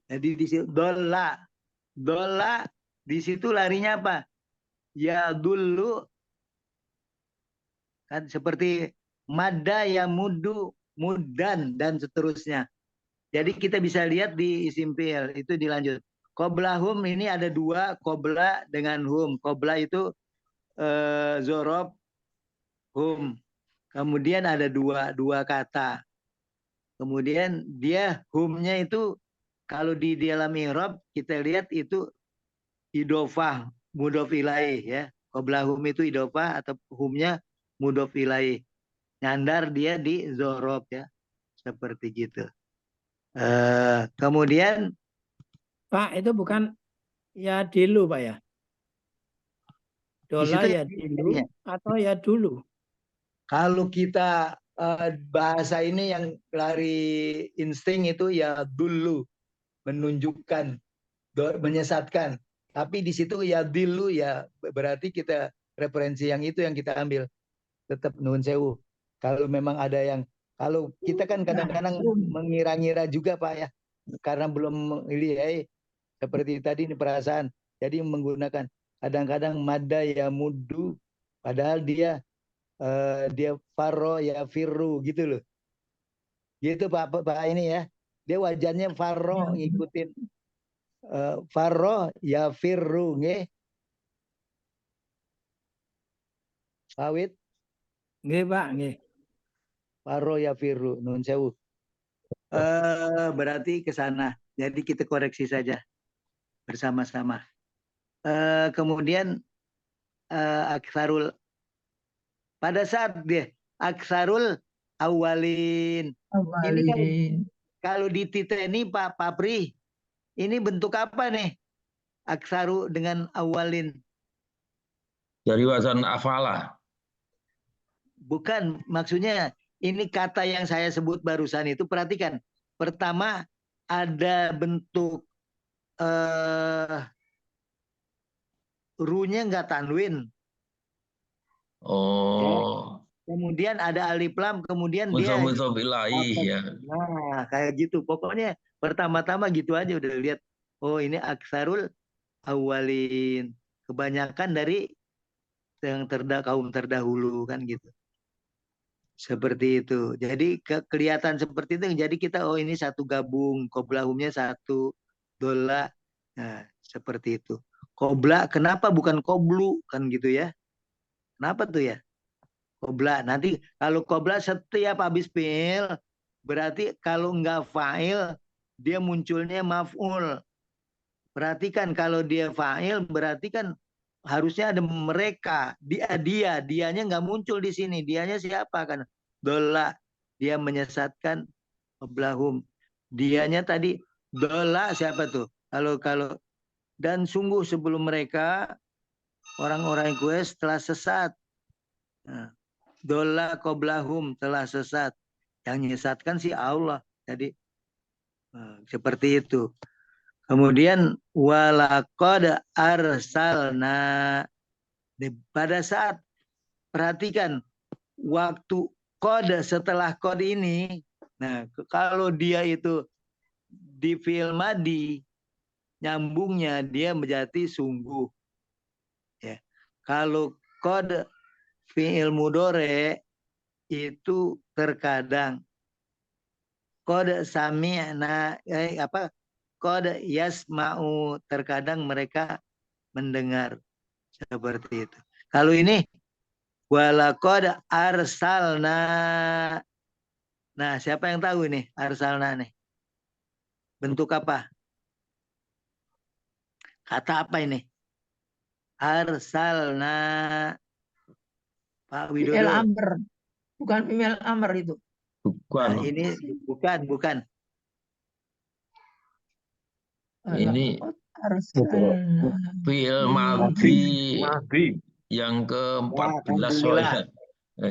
Jadi di situ dola. Dola di situ larinya apa? Ya dulu kan seperti mada ya mudu mudan dan seterusnya. Jadi kita bisa lihat di isim fi'il itu dilanjut. Qoblahum ini ada 2, qobla dengan hum. Qobla itu zorob hum. Kemudian ada dua kata. Kemudian dia humnya itu kalau di dalam i'rab kita lihat itu idofah mudhof ilaih ya. Qoblahum itu idofah atau humnya mudhof ilaih. Nyandar dia di zorob ya. Seperti gitu. Kemudian Pak, itu bukan ya dulu, Pak ya? Dola ya dulu atau ya dulu? Kalau kita bahasa ini yang lari insting itu ya dulu, menunjukkan, menyesatkan. Tapi di situ ya dulu ya berarti kita referensi yang itu yang kita ambil. Tetap nuhun sewu. Kalau memang ada yang, kalau kita kan kadang-kadang mengira-ngira juga Pak ya, karena belum melihat seperti tadi ini perasaan. Jadi menggunakan kadang-kadang mada ya mudu, padahal dia farro ya firru gitu loh. Gitu Pak ini ya. Dia wajannya farro ngikutin farro ya firru nggih. Awit Nggih, Pak, nggih. farro ya firru nun sewu. Berarti ke sana. Jadi kita koreksi saja bersama-sama. Kemudian aksarul pada saat dia aksarul awalin. Ini kan kalau di titik ini Pak Pri, ini bentuk apa nih? Aksaru dengan awalin. Dari wazan afala. Bukan, maksudnya ini kata yang saya sebut barusan itu perhatikan. Pertama ada bentuk ru-nya nggak tanwin. Oh. Ya. Kemudian ada alif lam, kemudian dia ya. Nah, kayak gitu. Pokoknya pertama-tama gitu aja udah lihat. Oh, ini aksarul awalin. Kebanyakan dari yang kaum terdahulu kan gitu. Seperti itu. Jadi kelihatan seperti itu. Jadi kita oh ini satu gabung. Qoblahumnya satu. Dola. Nah, seperti itu. Qobla kenapa bukan qoblu kan gitu ya? Kenapa tuh ya? Qobla. Nanti kalau qobla setiap habis fi'il berarti kalau enggak fa'il dia munculnya maf'ul. Perhatikan kalau dia fa'il berarti kan harusnya ada mereka, dianya nggak muncul di sini. Dianya siapa kan? Dola, dia menyesatkan oblahum. Dianya tadi dola siapa tuh? Kalau dan sungguh sebelum mereka orang-orang Quraisy telah sesat. Nah, dola qoblahum telah sesat. Yang menyesatkan si Allah. Jadi seperti itu. Kemudian walaqad arsalna. Pada saat perhatikan waktu kode setelah kode ini, nah kalau dia itu di fi'il madi nyambungnya dia menjadi sungguh. Ya. Kalau kode fi'il mudore itu terkadang kode sami'na kode yasma'u terkadang mereka mendengar seperti itu. Kalau ini walaqad arsalna. Nah, siapa yang tahu nih arsalna nih? Bentuk apa? Kata apa ini? Arsalna. Pak Fi'il Widodo. amr. Bukan fi'il amr itu. Bukan. Nah, ini bukan. Ini Arsalna. fi'il Fihi. madhi yang ke-14 Alhamdulillah. soalnya.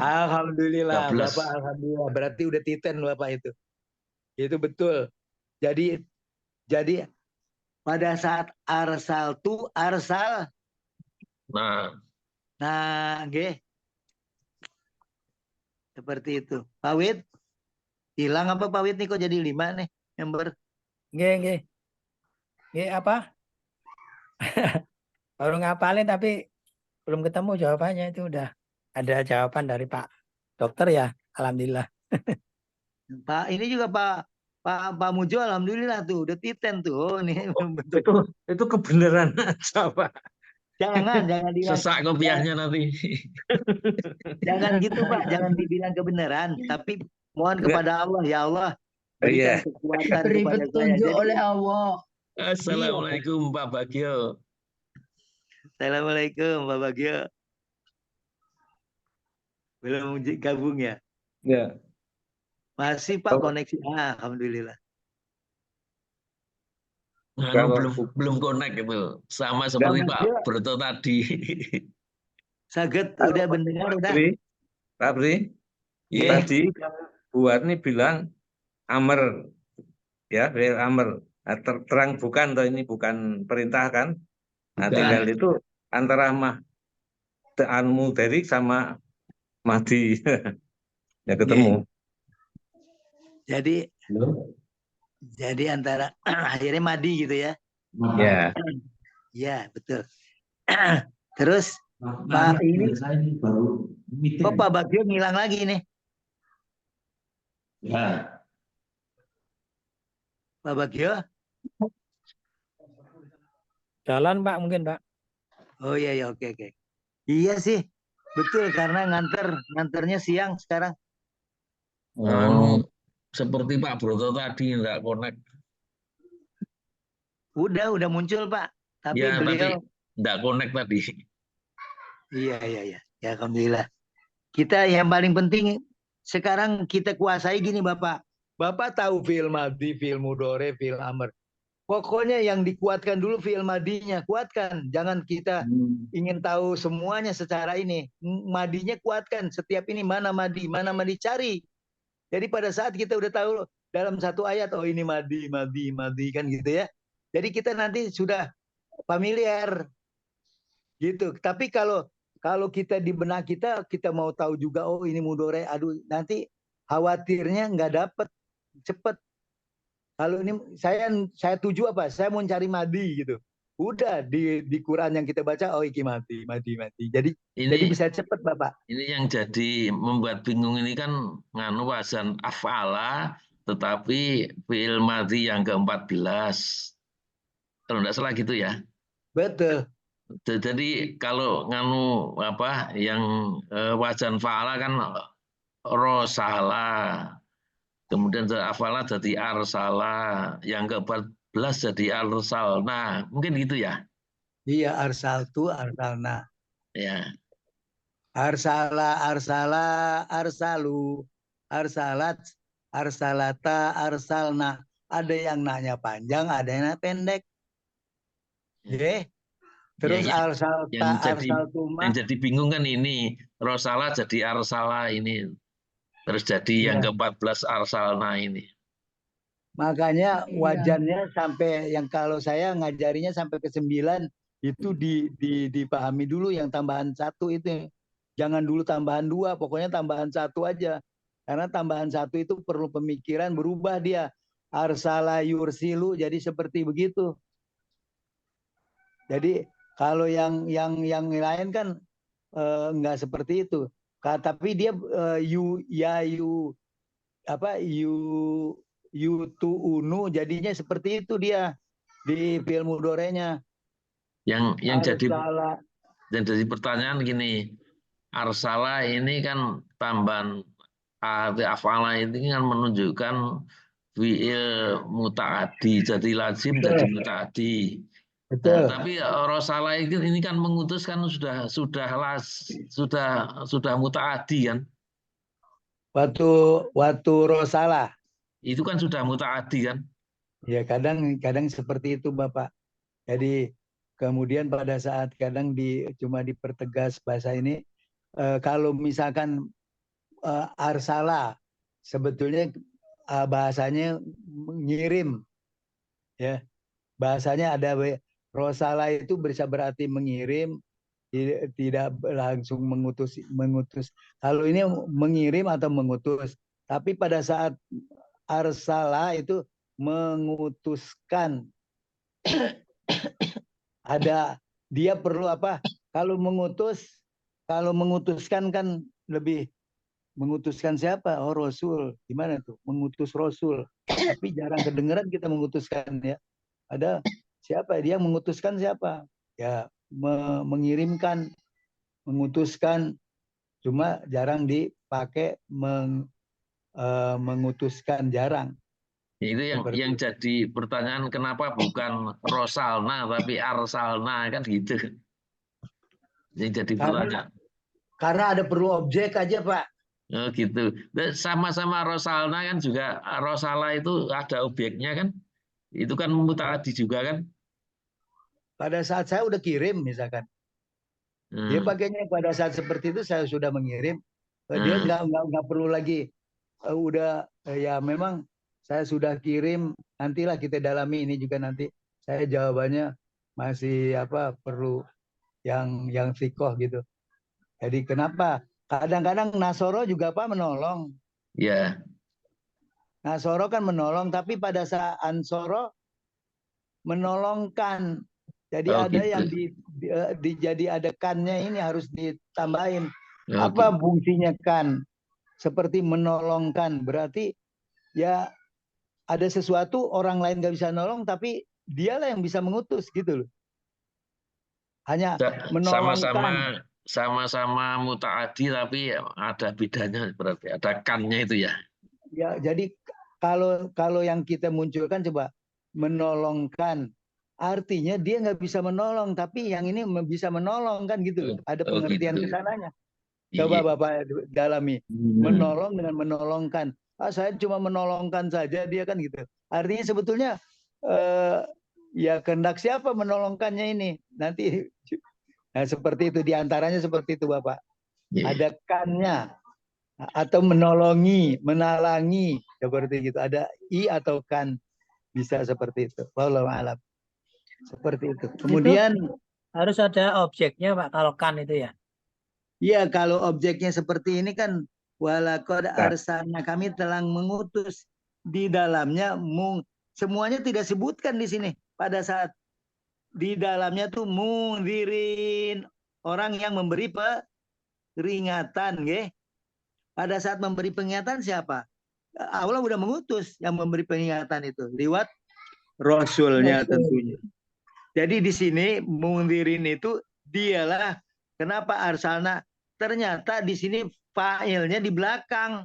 Alhamdulillah, 13. Bapak. Alhamdulillah. Berarti udah titen Bapak itu. Itu betul. Jadi pada saat arsal tu arsal. Nah, nggih. Seperti itu. Pak Wid, hilang apa Pak Wid nih kok jadi 5 nih member? Nggih. Nggih apa? Baru ngapalin tapi belum ketemu jawabannya, itu udah ada jawaban dari Pak Dokter ya. Alhamdulillah. Pak ini juga Pak Mujo alhamdulillah tuh udah titen tuh. Oh, ini itu kebenaran aja, Pak. Jangan dibilang. Sesak kopiahnya nanti. Jangan gitu Pak, jangan dibilang kebenaran, tapi mohon kepada Allah, ya Allah berikan kekuatan Beri kepada saya. petunjuk oleh Allah. Assalamualaikum Pak Bagio. Assalamualaikum Pak Bagio. Belum gabung ya? Ya. Masih Pak koneksi. Alhamdulillah. Belum connect itu, sama seperti Pak Broto tadi. Saget udah mendengar udah. Pak Bri, tadi buat nih bilang amr, ya, fi'il amr. Terang bukan, toh ini bukan perintah kan? Nah, tinggal itu antara mudhari sama madi ya ketemu. Jadi antara akhirnya madi gitu ya. Ya. Ya, betul. Terus Pak ini kok Pak Bagio ngilang lagi nih? Ya. Pak Bagio? Jalan Pak mungkin Pak. Oh iya ya, oke. Iya sih, betul karena nganternya siang sekarang. Seperti Pak Broto tadi nggak connect. Udah muncul Pak, tapi ya, beliau nggak connect tadi. Iya. Ya alhamdulillah. Kita yang paling penting sekarang kita kuasai gini Bapak. Bapak tahu fi'il madhi, fi'il mudhari, fi'il amr. Pokoknya yang dikuatkan dulu fi'il madinya, kuatkan. Jangan kita ingin tahu semuanya secara ini. Madinya kuatkan. Setiap ini mana madi cari. Jadi pada saat kita udah tahu dalam satu ayat, oh ini madi kan gitu ya. Jadi kita nanti sudah familiar gitu. Tapi kalau kita di benak kita mau tahu juga, oh ini mudhari, aduh nanti khawatirnya nggak dapet cepet. Kalau ini saya tuju apa? Saya mau cari madi gitu. Udah di Quran yang kita baca, oh iki madi. Jadi bisa cepet Bapak. Ini yang jadi membuat bingung ini kan wazan af'ala, tetapi fi'il madhi yang ke-14. Kalau tidak salah gitu ya. Betul. Jadi kalau yang wazan fa'ala kan rosala, kemudian af'ala jadi arsala, yang ke-14 jadi arsal. Nah, mungkin gitu ya. Iya, arsaltu, arsalna. Ya. Arsala, arsalu, arsalat, arsalata, arsalna. Ada yang nanya panjang, ada yang nanya pendek. Oke. Terus arsalta, arsaltuma. Yang jadi bingung kan ini, rosala jadi arsala ini. Terus jadi yang ke-14 arsalna ini. Makanya wajannya sampai yang kalau saya ngajarinya sampai ke 9 itu dipahami dulu yang tambahan 1 itu. Jangan dulu tambahan 2, pokoknya tambahan 1 aja. Karena tambahan 1 itu perlu pemikiran, berubah dia. Arsala yursilu jadi seperti begitu. Jadi kalau yang lain kan enggak seperti itu. Tapi dia yutu'unu jadinya seperti itu dia di fi'il mudhari'nya. Yang jadi pertanyaan gini, arsala ini kan tambahan af'ala ini kan menunjukkan fi'il muta'addi, jadi lazim jadi muta'addi. Betul. Tapi Rosalah ini kan mengutus kan sudah mutaadi kan. Waktu Rosalah. Itu kan sudah mutaadi kan. Ya kadang seperti itu Bapak. Jadi kemudian pada saat kadang cuma dipertegas bahasa ini, kalau misalkan arsala sebetulnya bahasanya mengirim, ya bahasanya ada rosala itu bisa berarti mengirim, tidak langsung mengutus. Kalau ini mengirim atau mengutus, tapi pada saat arsala itu mengutuskan. Ada dia perlu apa? Kalau mengutuskan kan lebih mengutuskan siapa? Oh Rasul. Gimana tuh? Mengutus Rasul. Tapi jarang kedengeran kita mengutuskan ya. Ada siapa? Dia mengutuskan siapa? Ya mengirimkan, mengutuskan. Cuma jarang dipakai mengutuskan, jarang. Itu yang jadi pertanyaan, kenapa bukan Rosalna tapi Arsalna kan gitu. Yang jadi pertanyaan. Karena ada perlu objek aja Pak. Oh gitu. Sama-sama Rosalna kan juga, Rosalah itu ada objeknya kan. Itu kan mutaadi juga kan. Pada saat saya udah kirim misalkan. Dia pakainya pada saat seperti itu saya sudah mengirim. Dia nggak perlu lagi. Ya memang saya sudah kirim, nantilah kita dalami ini juga nanti. Saya jawabannya masih perlu yang sikoh gitu. Jadi kenapa? Kadang-kadang Nasoro juga menolong. Ya. Nasoro kan menolong, tapi pada saat Ansoro menolongkan. Jadi ada gitu. Yang jadi ada kannya ini harus ditambahin. Apa fungsinya kan? Seperti menolongkan, berarti ya ada sesuatu orang lain nggak bisa nolong, tapi dialah yang bisa mengutus gitu loh. Hanya menolongkan. Sama-sama mutaadi tapi ada bedanya, berarti ada kannya itu ya. Ya, jadi kalau yang kita munculkan coba menolongkan, artinya dia nggak bisa menolong, tapi yang ini bisa menolong kan gitu loh. Ada pengertian gitu. Kesananya. Coba Bapak dalami. Menolong dengan menolongkan. Saya cuma menolongkan saja, dia kan gitu. Artinya sebetulnya ya kehendak siapa menolongkannya ini. Nanti seperti itu, diantaranya seperti itu Bapak. Ada kannya. Atau menolongi, menalangi. Seperti gitu. Ada i atau kan. Bisa seperti itu. Wallahu a'lam. Seperti itu. Kemudian itu harus ada objeknya Pak, kalau kan itu ya. Iya, kalau objeknya seperti ini kan walaqad arsalna, kami telah mengutus, di dalamnya semuanya tidak sebutkan di sini. Pada saat di dalamnya tuh mundzirin, orang yang memberi peringatan, nggih. Pada saat memberi peringatan siapa? Allah udah mengutus yang memberi peringatan itu lewat rasulnya tentunya. Jadi di sini mundzirin itu dialah kenapa arsalna. Ternyata di sini failnya di belakang.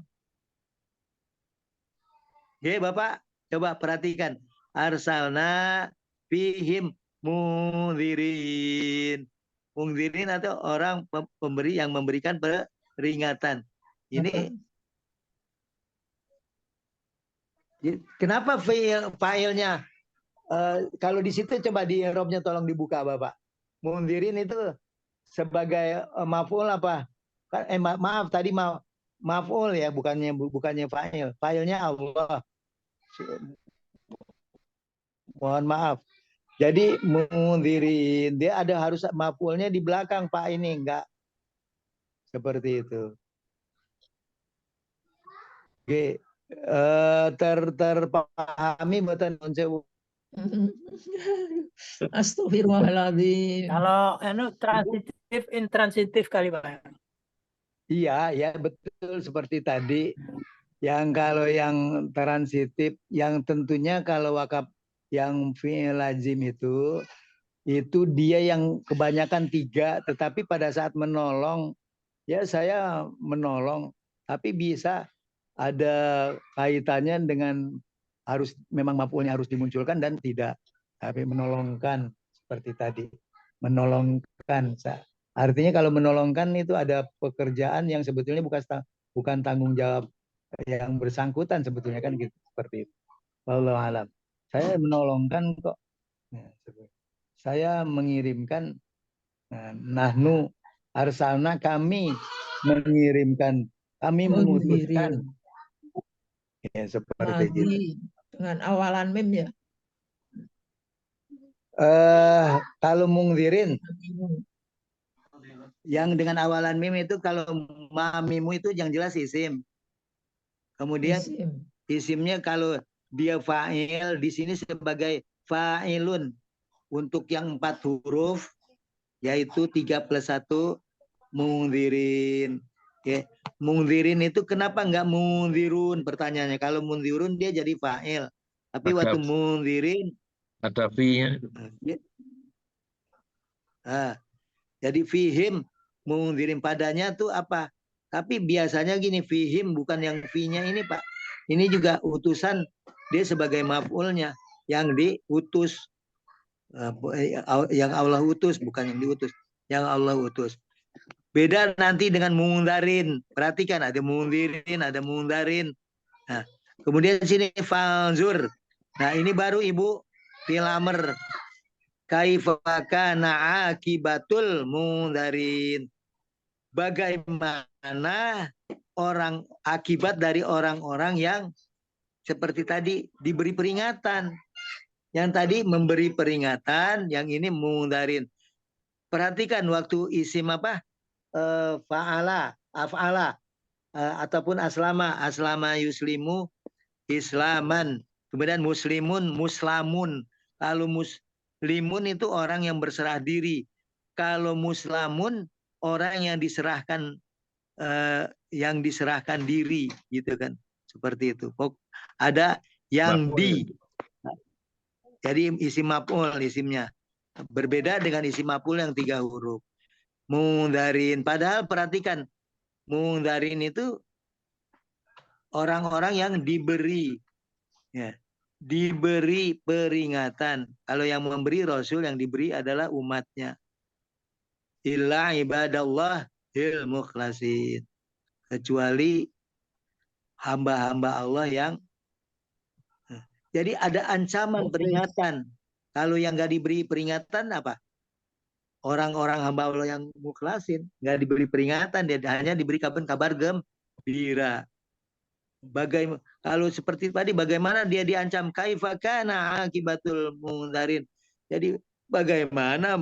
Oke, Bapak, coba perhatikan. Arsalna fihim mundzirin. Mundzirin atau orang pemberi yang memberikan peringatan. Ini kenapa failnya? Kalau di situ coba di Eropnya tolong dibuka, Bapak. Mundzirin itu sebagai maf'ul apa? Maaf tadi maf'ul ya, bukannya fa'il. Fa'ilnya Allah. Mohon maaf. Jadi mundzirin, dia ada harus maf'ulnya di belakang Pak, ini enggak seperti itu. Oke, terpahami mboten Sewu? Astagfirullahaladzim. Kalau transitif, intransitif kali Pak. Iya, ya betul seperti tadi. Kalau yang transitif, yang tentunya kalau wakaf yang fi'il lazim itu dia yang kebanyakan 3, tetapi pada saat menolong, ya saya menolong, tapi bisa ada kaitannya dengan memang maf'ulnya harus dimunculkan dan tidak, tapi menolongkan seperti tadi menolongkan. Artinya kalau menolongkan itu ada pekerjaan yang sebetulnya bukan tanggung jawab yang bersangkutan sebetulnya kan gitu, seperti itu. Wallahu alam. Saya menolongkan kok. Nah, saya mengirimkan, nahnu arsalna, kami mengirimkan, kami mengutuskan. Ya, seperti itu. Dengan awalan mim ya. Kalau mungzirin yang dengan awalan mim itu, kalau mamimu itu yang jelas isim. Kemudian isimnya kalau dia fa'il di sini sebagai fa'ilun untuk yang 4 huruf, yaitu 3 + 1 mungzirin. Ya. Mungzirin itu kenapa enggak mungzirun? Pertanyaannya, kalau mungzirun dia jadi fa'il. Tapi waktu mungzirin ada fi-nya. Jadi fihim, mungzirin padanya tuh apa? Tapi biasanya gini, fihim bukan yang fi-nya ini, Pak. Ini juga utusan, dia sebagai maf'ulnya yang diutus. Yang Allah utus, bukan yang diutus. Yang Allah utus. Beda nanti dengan mungdarin. Perhatikan, ada mungdirin, ada mungdarin. Nah, kemudian sini falzur. Nah, ini baru Ibu fil amr. Kaifa kana akibatul mungdarin. Bagaimana akibat dari orang-orang yang seperti tadi diberi peringatan. Yang tadi memberi peringatan, yang ini mungdarin. Perhatikan waktu isim apa? Fa'ala, af'ala, ataupun aslama yuslimu islaman, kemudian muslimun muslamun. Kalau muslimun itu orang yang berserah diri, kalau muslamun orang yang diserahkan diri, gitu kan, seperti itu. Ada yang jadi isim maf'ul, isimnya berbeda dengan isim maf'ul yang 3 huruf. Mungdarin, padahal perhatikan, mungdarin itu orang-orang yang diberi, ya, diberi peringatan. Kalau yang memberi Rasul, yang diberi adalah umatnya. Illa ibadallah hil mukhlasin, kecuali hamba-hamba Allah yang, jadi ada ancaman peringatan. Kalau yang nggak diberi peringatan apa? Orang-orang hamba Allah yang mukhlasin nggak diberi peringatan, dia hanya diberi kabar gembira. Kalau seperti tadi, bagaimana dia diancam? Kaifa kana akibatul mungdarin. Jadi bagaimana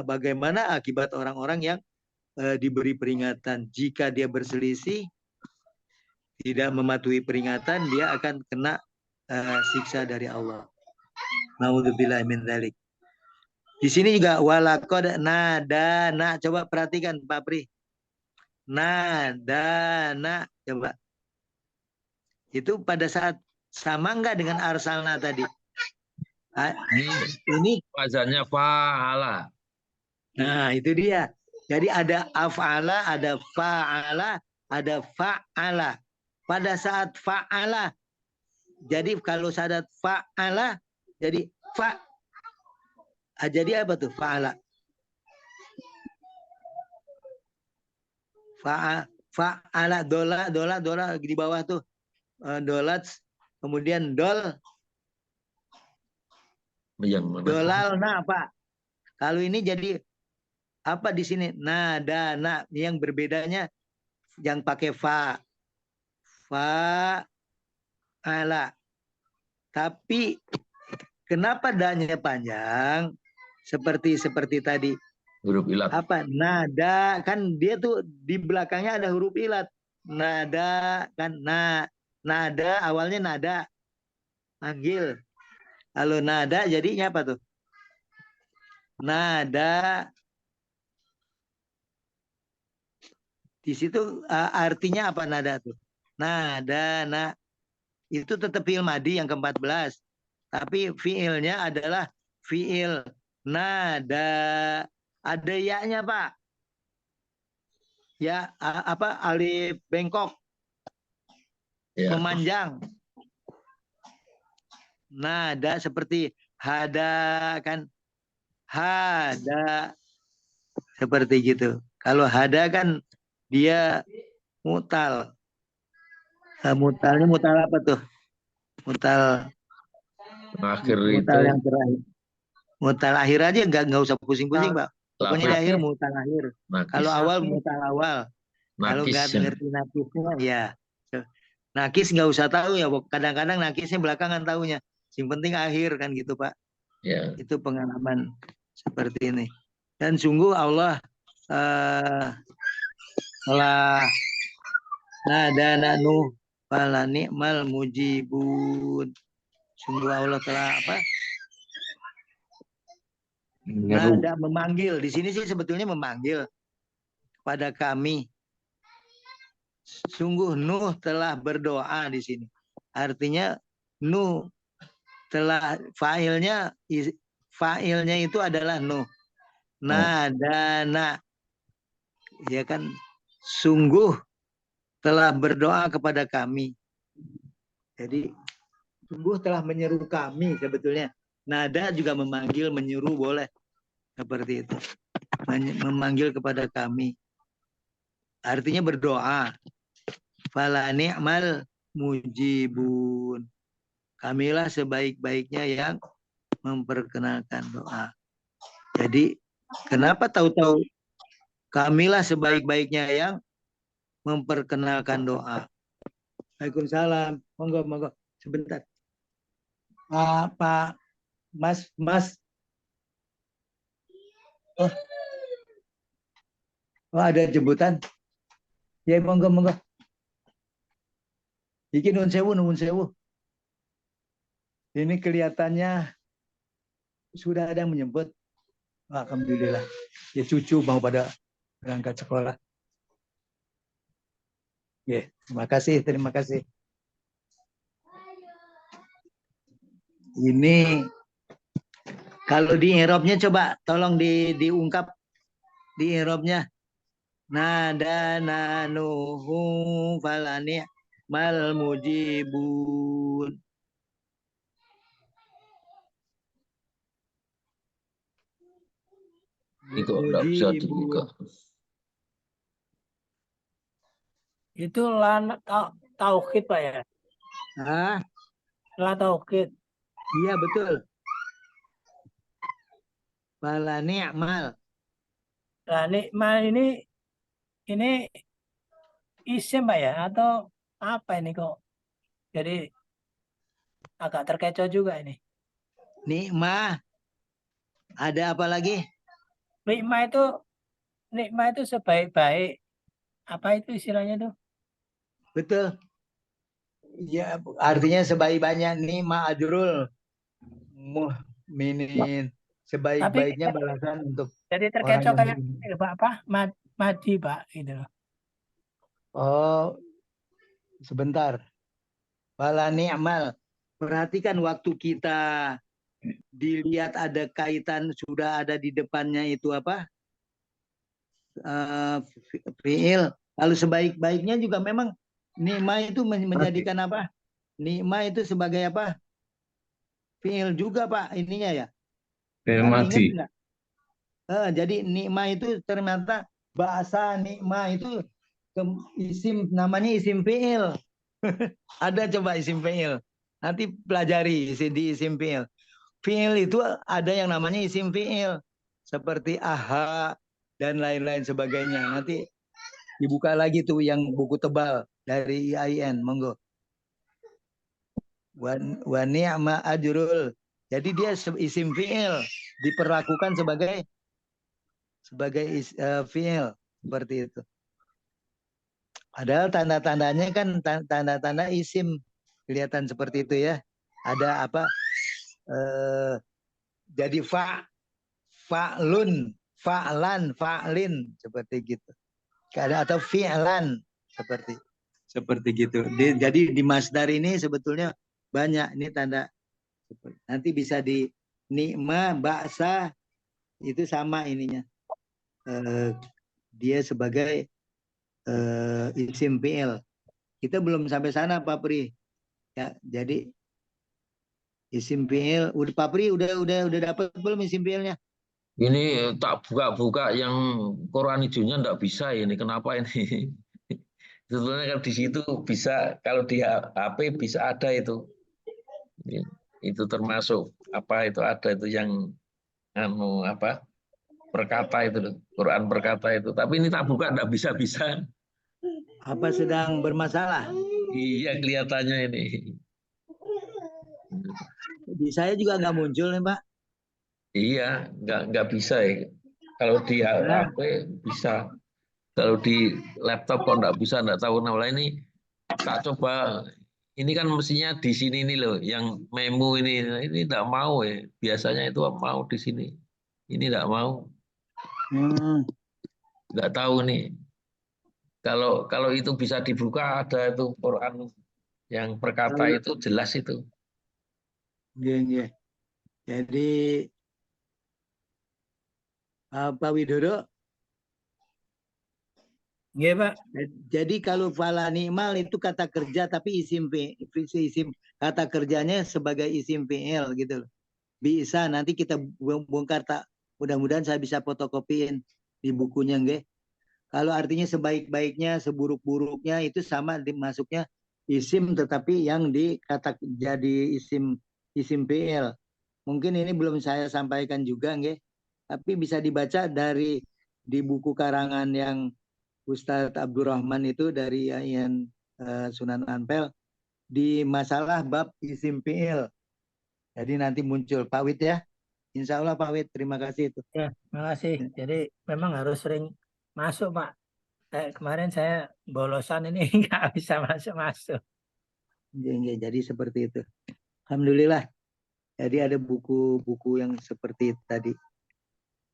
bagaimana akibat orang-orang yang diberi peringatan? Jika dia berselisih, tidak mematuhi peringatan, dia akan kena siksa dari Allah. Naudzubillah min dzalik. Di sini juga walaqad nadana. Coba perhatikan Pak Pri. Nadana, coba. Itu pada saat sama enggak dengan arsalna tadi? Ini wazannya fa'ala. Nah, itu dia. Jadi ada af'ala, ada fa'ala, ada fa'ala. Pada saat fa'ala, jadi kalau saat fa'ala, jadi jadi apa tuh fa'ala? Fa'ala, dola di bawah tuh. Dolat, kemudian dolalna, Pak. Kalau ini jadi apa di sini? Nada, yang berbedanya yang pakai fa'ala. Tapi kenapa danya panjang? Seperti tadi. Huruf ilat. Apa? Nada, kan dia tuh di belakangnya ada huruf ilat. Nada, kan nada, awalnya nada. Manggil. Kalau nada jadinya apa tuh? Nada. Di situ artinya apa nada tuh? Nada, itu tetap fi'il madi yang ke-14. Tapi fi'ilnya adalah fi'il nada. Ada ya-nya, Pak. Ya, apa? Alif bengkok. Ya. Memanjang. Nada seperti hada kan, hada seperti gitu. Kalau hada kan dia mutal. Mutalnya mutal apa tuh? Mutal Akhir mutal itu yang terakhir. Mutal akhir aja nggak usah pusing-pusing, Pak. Pokoknya di akhir Nakis. mutal akhir. nakis, Kalau awal Nakis. mutal awal. Kalau nakis nggak ya. ngerti nakisnya ya. Nakis nggak usah tahu ya. Kadang-kadang nakisnya belakangan tahunya. Yang penting akhir kan gitu, Pak. Ya. Itu pengalaman seperti ini. Dan sungguh Allah telah nadana Nuh fala ni'mal mujibun. Sungguh Allah telah apa? Nada memanggil. Di sini sih sebetulnya memanggil kepada kami. Sungguh Nuh telah berdoa di sini. Artinya Nuh telah failnya itu adalah Nuh. Nadana, ya kan, sungguh telah berdoa kepada kami. Jadi sungguh telah menyeru kami sebetulnya. Nada juga memanggil, menyuruh boleh seperti itu. Memanggil kepada kami. Artinya berdoa. Fala ni'mal mujibun. Kamilah sebaik-baiknya yang memperkenalkan doa. Jadi kenapa tahu-tahu kamilah sebaik-baiknya yang memperkenalkan doa. Waalaikumsalam. Monggo, monggo. Sebentar. Pak Mas. Oh, ada jemputan. Ya, monggo, monggo. Iki nun sewu. Ini kelihatannya sudah ada yang menjemput. Alhamdulillah. Ya, cucu mau pada berangkat sekolah. Ya, terima kasih. Ini kalau di i'rabnya coba tolong diungkap di i'rabnya. Nada nanuhu falani mal mujibun. Ini kok nggak bisa dibuka. Itu tauhid, Pak ya? La tauhid. Iya betul. Fala ni'mal. Nah, nikmal ini isim, Pak ya? Atau apa ini kok? Jadi agak terkecoh juga ini. Nikmah. Ada apa lagi? Nikmah itu sebaik-baik. Apa itu istilahnya tuh? Betul. Ya, artinya sebaik-baiknya nikmah ajrul muhminin. Sebaik-baiknya balasan untuk jadi orang terkecoh yang kayak apa? Mati, Pak, gitu. Oh, sebentar. Fala ni'mal. Perhatikan waktu kita dilihat ada kaitan sudah ada di depannya itu apa? Fi'il. Lalu sebaik-baiknya juga memang nikmah itu menjadikan apa? Nikmah itu sebagai apa? Fi'il juga, Pak, ininya ya. Ingat nggak? Jadi nikmah itu ternyata bahasa nikmah itu isim, namanya isim fi'il. Ada coba isim fi'il. Nanti pelajari di isim fi'il. Fi'il itu ada yang namanya isim fi'il. Seperti aha dan lain-lain sebagainya. Nanti dibuka lagi tuh yang buku tebal dari IAIN. Monggo. Wa ni'ma ajrul. Jadi dia isim fi'il. Diperlakukan sebagai fi'il. Seperti itu. Padahal tanda-tandanya kan tanda-tanda isim. Kelihatan seperti itu ya. Ada apa? Jadi fa'lun, fa'lan, fa'lin seperti gitu. Atau fi'lan seperti gitu. Jadi di masdar ini sebetulnya banyak ini tanda. Nanti bisa di nikma, ba'sa itu sama ininya. Dia sebagai isim fi'il. Kita belum sampai sana Pak Pri. Ya, jadi Isim fi'il. Udah Pak Pri udah dapat belum isim fi'ilnya? Ini tak buka-buka yang Quran hijaunya enggak bisa ini. Kenapa ini? Sebetulnya kalau di situ bisa, kalau di HP bisa ada itu. Itu termasuk apa itu ada itu yang anu apa perkata itu loh, Quran perkata itu. Tapi ini tak buka enggak bisa-bisa. Apa sedang bermasalah? Iya kelihatannya ini. Di saya juga nggak muncul nih Pak. Iya, nggak bisa ya. Kalau di HP bisa. Kalau di laptop kok nggak bisa, nggak tahu. Nah, ini tak coba. Ini kan mestinya di sini nih loh, yang memo ini nggak mau ya. Biasanya itu mau di sini. Ini nggak mau. Nggak tahu nih. Kalau itu bisa dibuka ada itu Quran yang perkata itu jelas itu. Iya. Jadi Pak Widodo. Iya Pak. Jadi kalau fala ni'mal itu kata kerja tapi isim kata kerjanya sebagai isim fi'il gitu loh. Bisa nanti kita bongkar tak, mudah-mudahan saya bisa fotokopiin di bukunya nggih. Kalau artinya sebaik-baiknya, seburuk-buruknya itu sama dimasuknya isim tetapi yang dikata jadi isim fi'il. Mungkin ini belum saya sampaikan juga nggih. Tapi bisa dibaca dari di buku karangan yang Ustadz Abdurrahman itu dari Yayan Sunan Ampel di masalah bab isim fi'il. Jadi nanti muncul Pak Wid ya. Insya Allah Pak Wid, terima kasih itu. Ya, terima kasih. Jadi memang harus sering masuk Pak. Kemarin saya bolosan ini nggak bisa masuk-masuk. Jadi seperti itu. Alhamdulillah. Jadi ada buku-buku yang seperti itu tadi.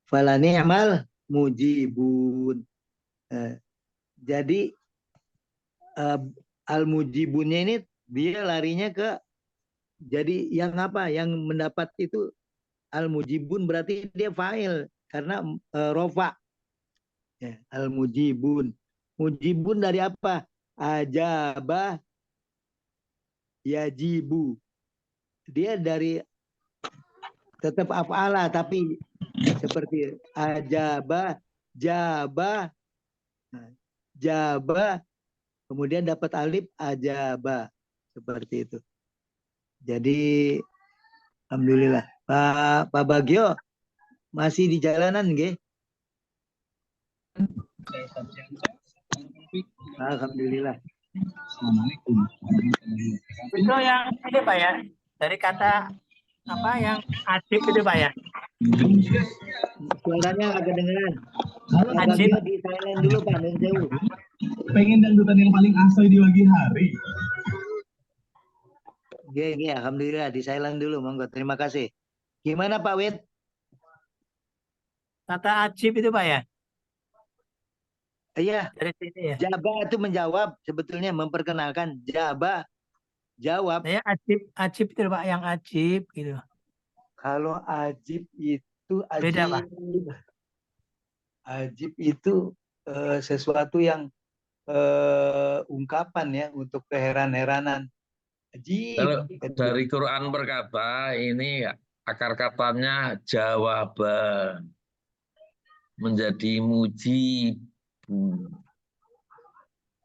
Fala ni'mal mujibun. Jadi al-mujibunnya ini dia larinya ke jadi yang apa? Yang mendapat itu al-mujibun berarti dia fa'il karena rofa. Ya, al-mujibun. Mujibun dari apa? Ajabah yajibu. Dia dari tetap af'ala tapi seperti ajabah, jabah, jabah, kemudian dapat alif ajabah. Seperti itu. Jadi alhamdulillah. Pak Bagio masih di jalanan nggih? Alhamdulillah. Assalamualaikum. Itu yang ini Pak ya, dari kata apa yang ajib itu Pak ya? Suaranya agak kedengeran. Ajib. Di silent dulu Pak, Pengen dangdutan yang paling asoy di pagi hari. Iya, alhamdulillah di silent dulu, monggo. Terima kasih. Gimana Pak Wid? Kata ajib itu Pak ya? Iya. Dari sini ya. Jabah itu menjawab, sebetulnya memperkenalkan. Jabah jawab. Saya ajib itu Pak, yang ajib gitu. Kalau ajib itu beda Pak. Ajib itu sesuatu yang ungkapan ya untuk keheran-heranan. Kalau dari Quran berkata ini akar katanya jawaban menjadi mujib.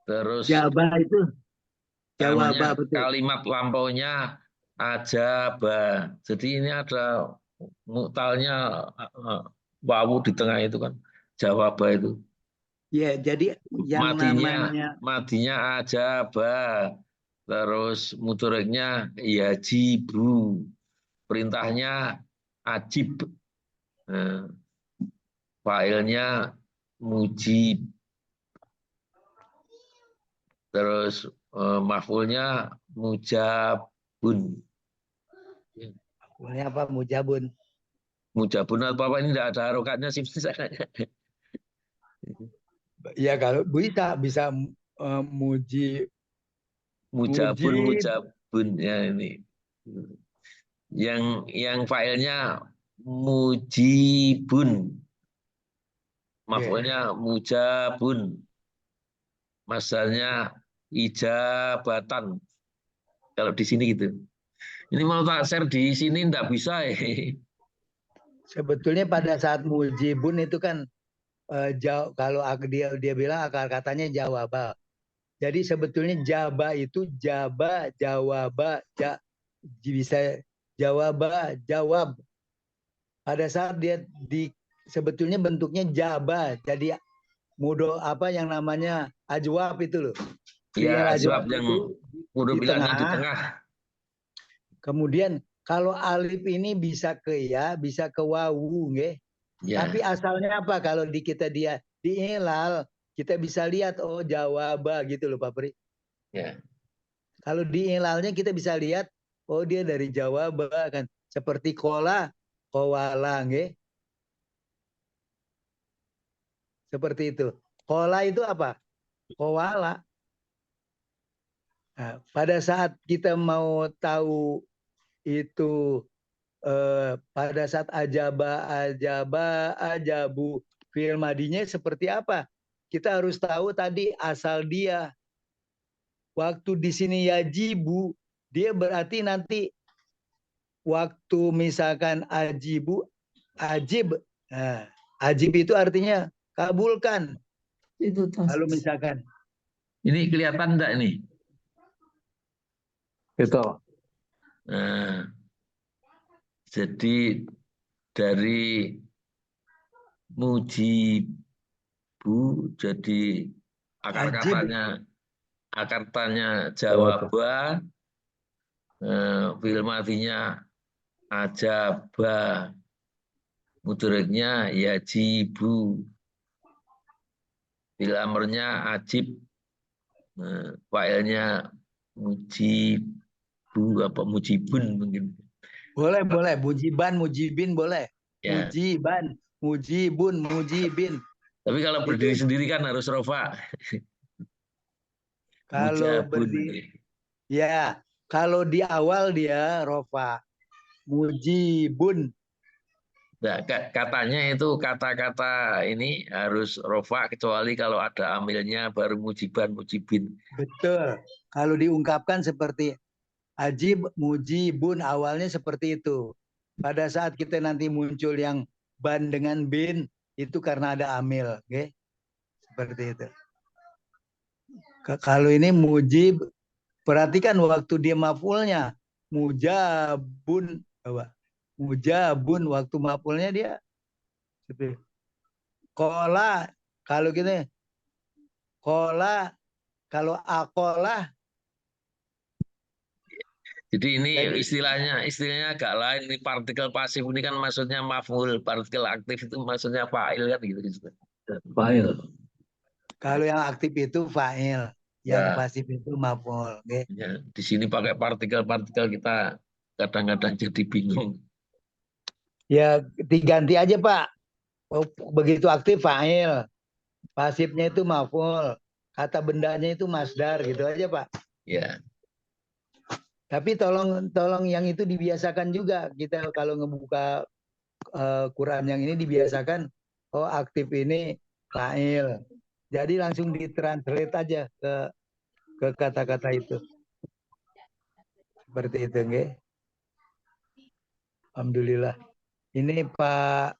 Terus jawab itu jawab betul. Kalimat lampaunya ajaba. Jadi ini ada mutalnya wawu di tengah itu kan jawaba itu. Ya, jadi yang madinya ajaba. Terus mudhoreknya yajibu. Perintahnya ajib. Fa'ilnya mujib. Terus maf'ulnya mujabun. Maf'ulnya apa? Mujabun. Mujabun atau apa ini tidak ada harokatnya sih. Ya kalau bisa mujabun ya ini. Yang fa'ilnya mujibun. Maf'ulnya mujabun. Masanya ijabatan. Kalau di sini gitu. Ini mau tak share di sini nggak bisa. Sebetulnya pada saat mujibun itu kan kalau dia bilang akar katanya jawaba. Jadi sebetulnya jaba itu jaba, jawaba, bisa jawaba, jawab. Pada saat dia sebetulnya bentuknya jaba. Jadi apa yang namanya ajwab itu loh. Ya, Ajwab yang itu huruf di ilahnya di tengah. tengah. Kemudian kalau alif ini bisa ke ya, bisa ke wawu, nggih. Ya. Tapi asalnya apa? Kalau dia diilal, kita bisa lihat oh jawaba gitu loh Pak Pri. Ya. Kalau diilalnya kita bisa lihat oh dia dari jawaba kan. Seperti kola, kowala, nggih. Seperti itu. Kola itu apa? Kowala. Nah, pada saat kita mau tahu itu pada saat ajabu fi'il madinya seperti apa? Kita harus tahu tadi asal dia. Waktu di sini yajibu, dia berarti nanti waktu misalkan ajib. Nah, ajib itu artinya kabulkan. Itu Kalau misalkan. Ini kelihatan enggak ini? Gitu. Nah, jadi dari mujibu jadi akar katanya jawaba, fi'il madinya ajaba, mudhari'nya yajibu, fi'il amrnya ajib, fa'ilnya mujibu apa mujibun mungkin. Boleh, mujiban, mujibin boleh. Ya. Mujiban, mujibun, mujibin. Tapi kalau berdiri sendiri kan harus rofa. Kalau berdiri, ya, kalau di awal dia rofa, mujibun. Nah, katanya itu kata-kata ini harus rofa kecuali kalau ada amilnya baru mujiban, mujibin. Betul. Kalau diungkapkan seperti ajib, mujibun, awalnya seperti itu. Pada saat kita nanti muncul yang ban dengan bin, itu karena ada amil. Okay? Seperti itu. Kalau ini mujib, perhatikan waktu dia maf'ulnya. Mujabun. Mujabun, waktu maf'ulnya dia. Seperti kola, kalau gini. Kola, kalau akola. Jadi ini istilahnya agak lain. Ini partikel pasif ini kan maksudnya maf'ul, partikel aktif itu maksudnya fa'il kan gitu. Fa'il. Kalau yang aktif itu fa'il, yang pasif itu maf'ul. Okay? Ya, di sini pakai partikel-partikel kita kadang-kadang jadi bingung. Ya diganti aja Pak. Begitu aktif fa'il, pasifnya itu maf'ul, kata bendanya itu masdar gitu aja Pak. Ya. Tapi tolong yang itu dibiasakan juga kita kalau ngebuka Quran yang ini dibiasakan oh aktif ini fa'il. Jadi langsung ditranslate aja ke kata-kata itu. Seperti itu nggih. Alhamdulillah. Ini Pak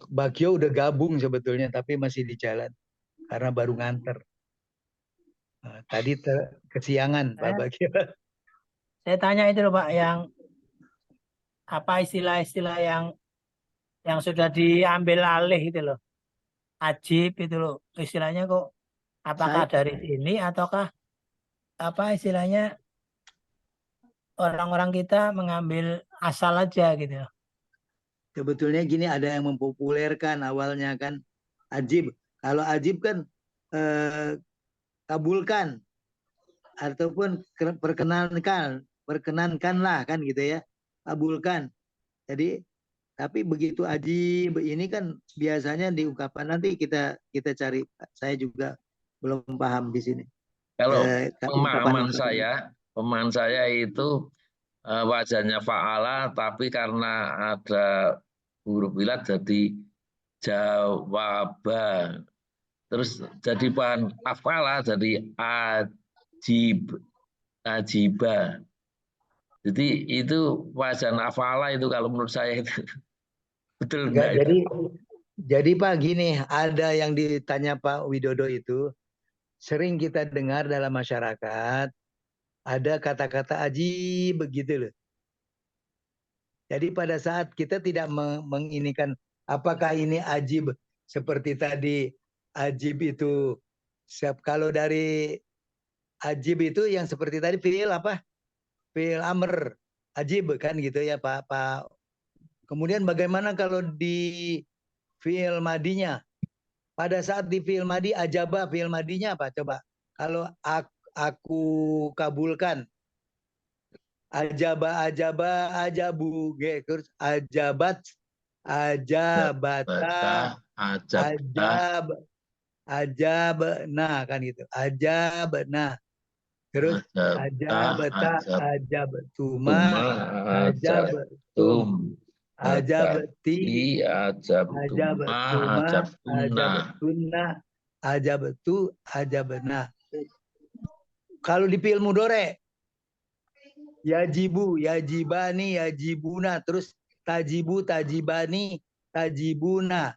Bagio udah gabung sebetulnya tapi masih di jalan karena baru nganter. Nah, tadi kesiangan Pak Bagio. Saya tanya itu loh Pak, yang apa istilah-istilah yang sudah diambil alih itu loh. Ajib itu loh. Istilahnya kok apakah dari sini ataukah apa istilahnya orang-orang kita mengambil asal aja gitu. Sebetulnya gini, ada yang mempopulerkan awalnya kan ajib. Kalau ajib kan kabulkan ataupun perkenankanlah kan gitu ya, kabulkan. Jadi tapi begitu ajib ini kan biasanya diungkapkan, nanti kita cari, saya juga belum paham di sini. Kalau pemahaman saya itu wajahnya fa'ala, tapi karena ada huruf ilat jadi jawaba. Terus jadi bahan afala jadi ajiba. Jadi itu wajan afala itu kalau menurut saya itu betul Enggak, enggak itu? jadi Pak gini, ada yang ditanya Pak Widodo itu sering kita dengar dalam masyarakat ada kata-kata aji begitu loh. Jadi pada saat kita tidak menginikan apakah ini ajib seperti tadi ajib itu kalau dari ajib itu yang seperti tadi fiil apa? Fiil amr ajib kan gitu ya Pak. Kemudian bagaimana kalau di fiil madinya? Pada saat di fiil madi ajaba fiil madinya apa coba? Kalau aku kabulkan ajaba ajabu terus ajabat ajabata ajab nah kan gitu nah terus ajabata ajabtuma ajabtum ajabti ajabtuma ajabtunna ajabna. Kalau di fi'il mudhari yajibu, yajibani, yajibuna, terus tajibu, tajibani, tajibuna,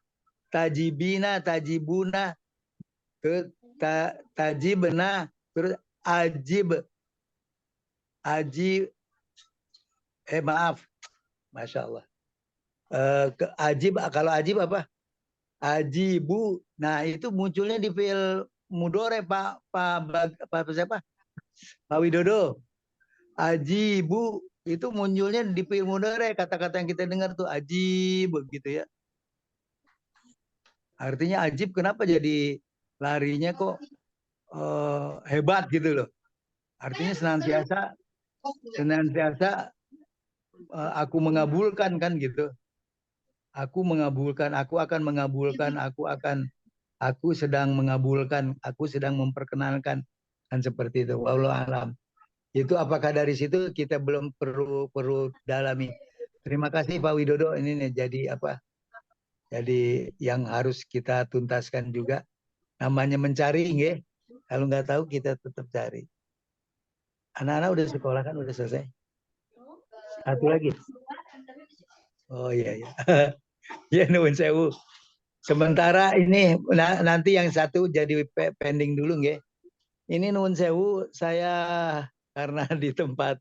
tajibina, tajibuna, terus tajibna, terus ajib, maaf, masya Allah. Ajib, kalau ajib apa? Ajibu, nah itu munculnya di fi'il mudhari Pak siapa? Pak Widodo. Ajibu itu munculnya di fi'il mudhari, kata-kata yang kita dengar tuh ajib begitu ya. Artinya ajib kenapa jadi larinya kok hebat gitu loh. Artinya senantiasa aku mengabulkan kan gitu. Aku mengabulkan, aku akan mengabulkan, aku sedang mengabulkan, aku sedang memperkenalkan kan seperti itu. Wallahu alam. Itu apakah dari situ kita belum perlu dalami. Terima kasih Pak Widodo, ini nih jadi apa? Jadi yang harus kita tuntaskan juga. Namanya mencari, nggih. Kalau nggak tahu kita tetap cari. Anak-anak udah sekolah kan, udah selesai. Satu lagi. Oh iya ya. Ya nuwun sewu. Sementara ini nanti yang satu jadi pending dulu, nggih. Ini nuwun sewu, saya karena di tempat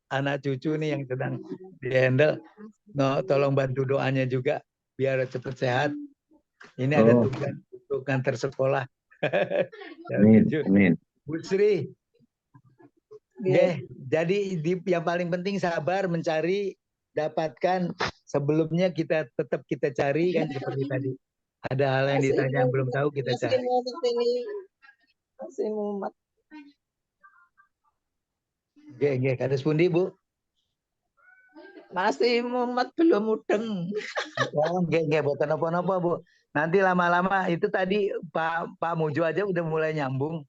anak cucu nih yang sedang dihandle, tolong bantu doanya juga biar cepat sehat. Ini ada tugas untuk ngantar sekolah. Amin. Bu Sri, jadi yang paling penting sabar mencari, dapatkan. Sebelumnya kita tetap kita cari kan seperti tadi. Ada hal yang ditanya yang belum tahu kita cari. Masih mumet. Nggih, kados pundi, Bu? Masih mumet, belum mudeng. Oh, nggih, boten napa-napa, Bu. Nanti lama-lama itu tadi Pak Mujo aja udah mulai nyambung.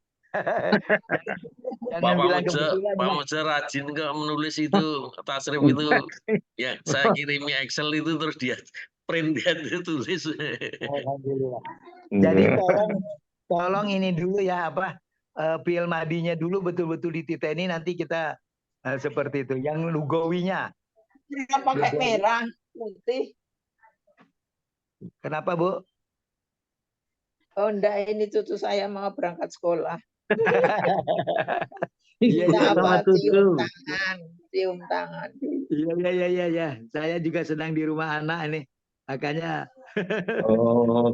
Pak Mojo rajin kok menulis itu, tasrif itu. Ya, saya kirimi Excel itu terus dia print, dia tulis. Alhamdulillah. Jadi tolong ini dulu ya apa fi'il madinya dulu betul-betul dititeni, nanti kita seperti itu. Yang lugawinya. Pakai merah, putih. Kenapa, Bu? Oh enggak, ini cucu saya mau berangkat sekolah. Iya, cium tangan. Iya. Saya juga sedang di rumah anak ini. Makanya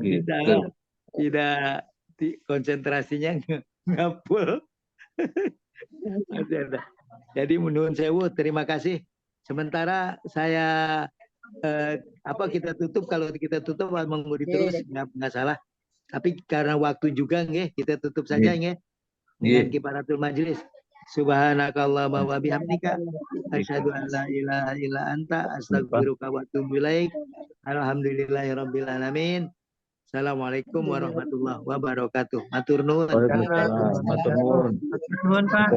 gitu. Tidak konsentrasinya ngapul. Jadi menurut sewu, terima kasih. Sementara saya kita tutup, kalau kita tutup mengudi terus nggak salah. Tapi karena waktu juga nggih, kita tutup saja nggih dengan kifaratul majlis. Subhanakallahumma wa bihamdika asyhadu an la ilaha illa anta astaghfiruka wa atubu ilaik. Alhamdulillahirabbil alamin. Assalamualaikum warahmatullahi wabarakatuh. Matur nuwun. Waalaikumsalam. Matur nuwun. Pak.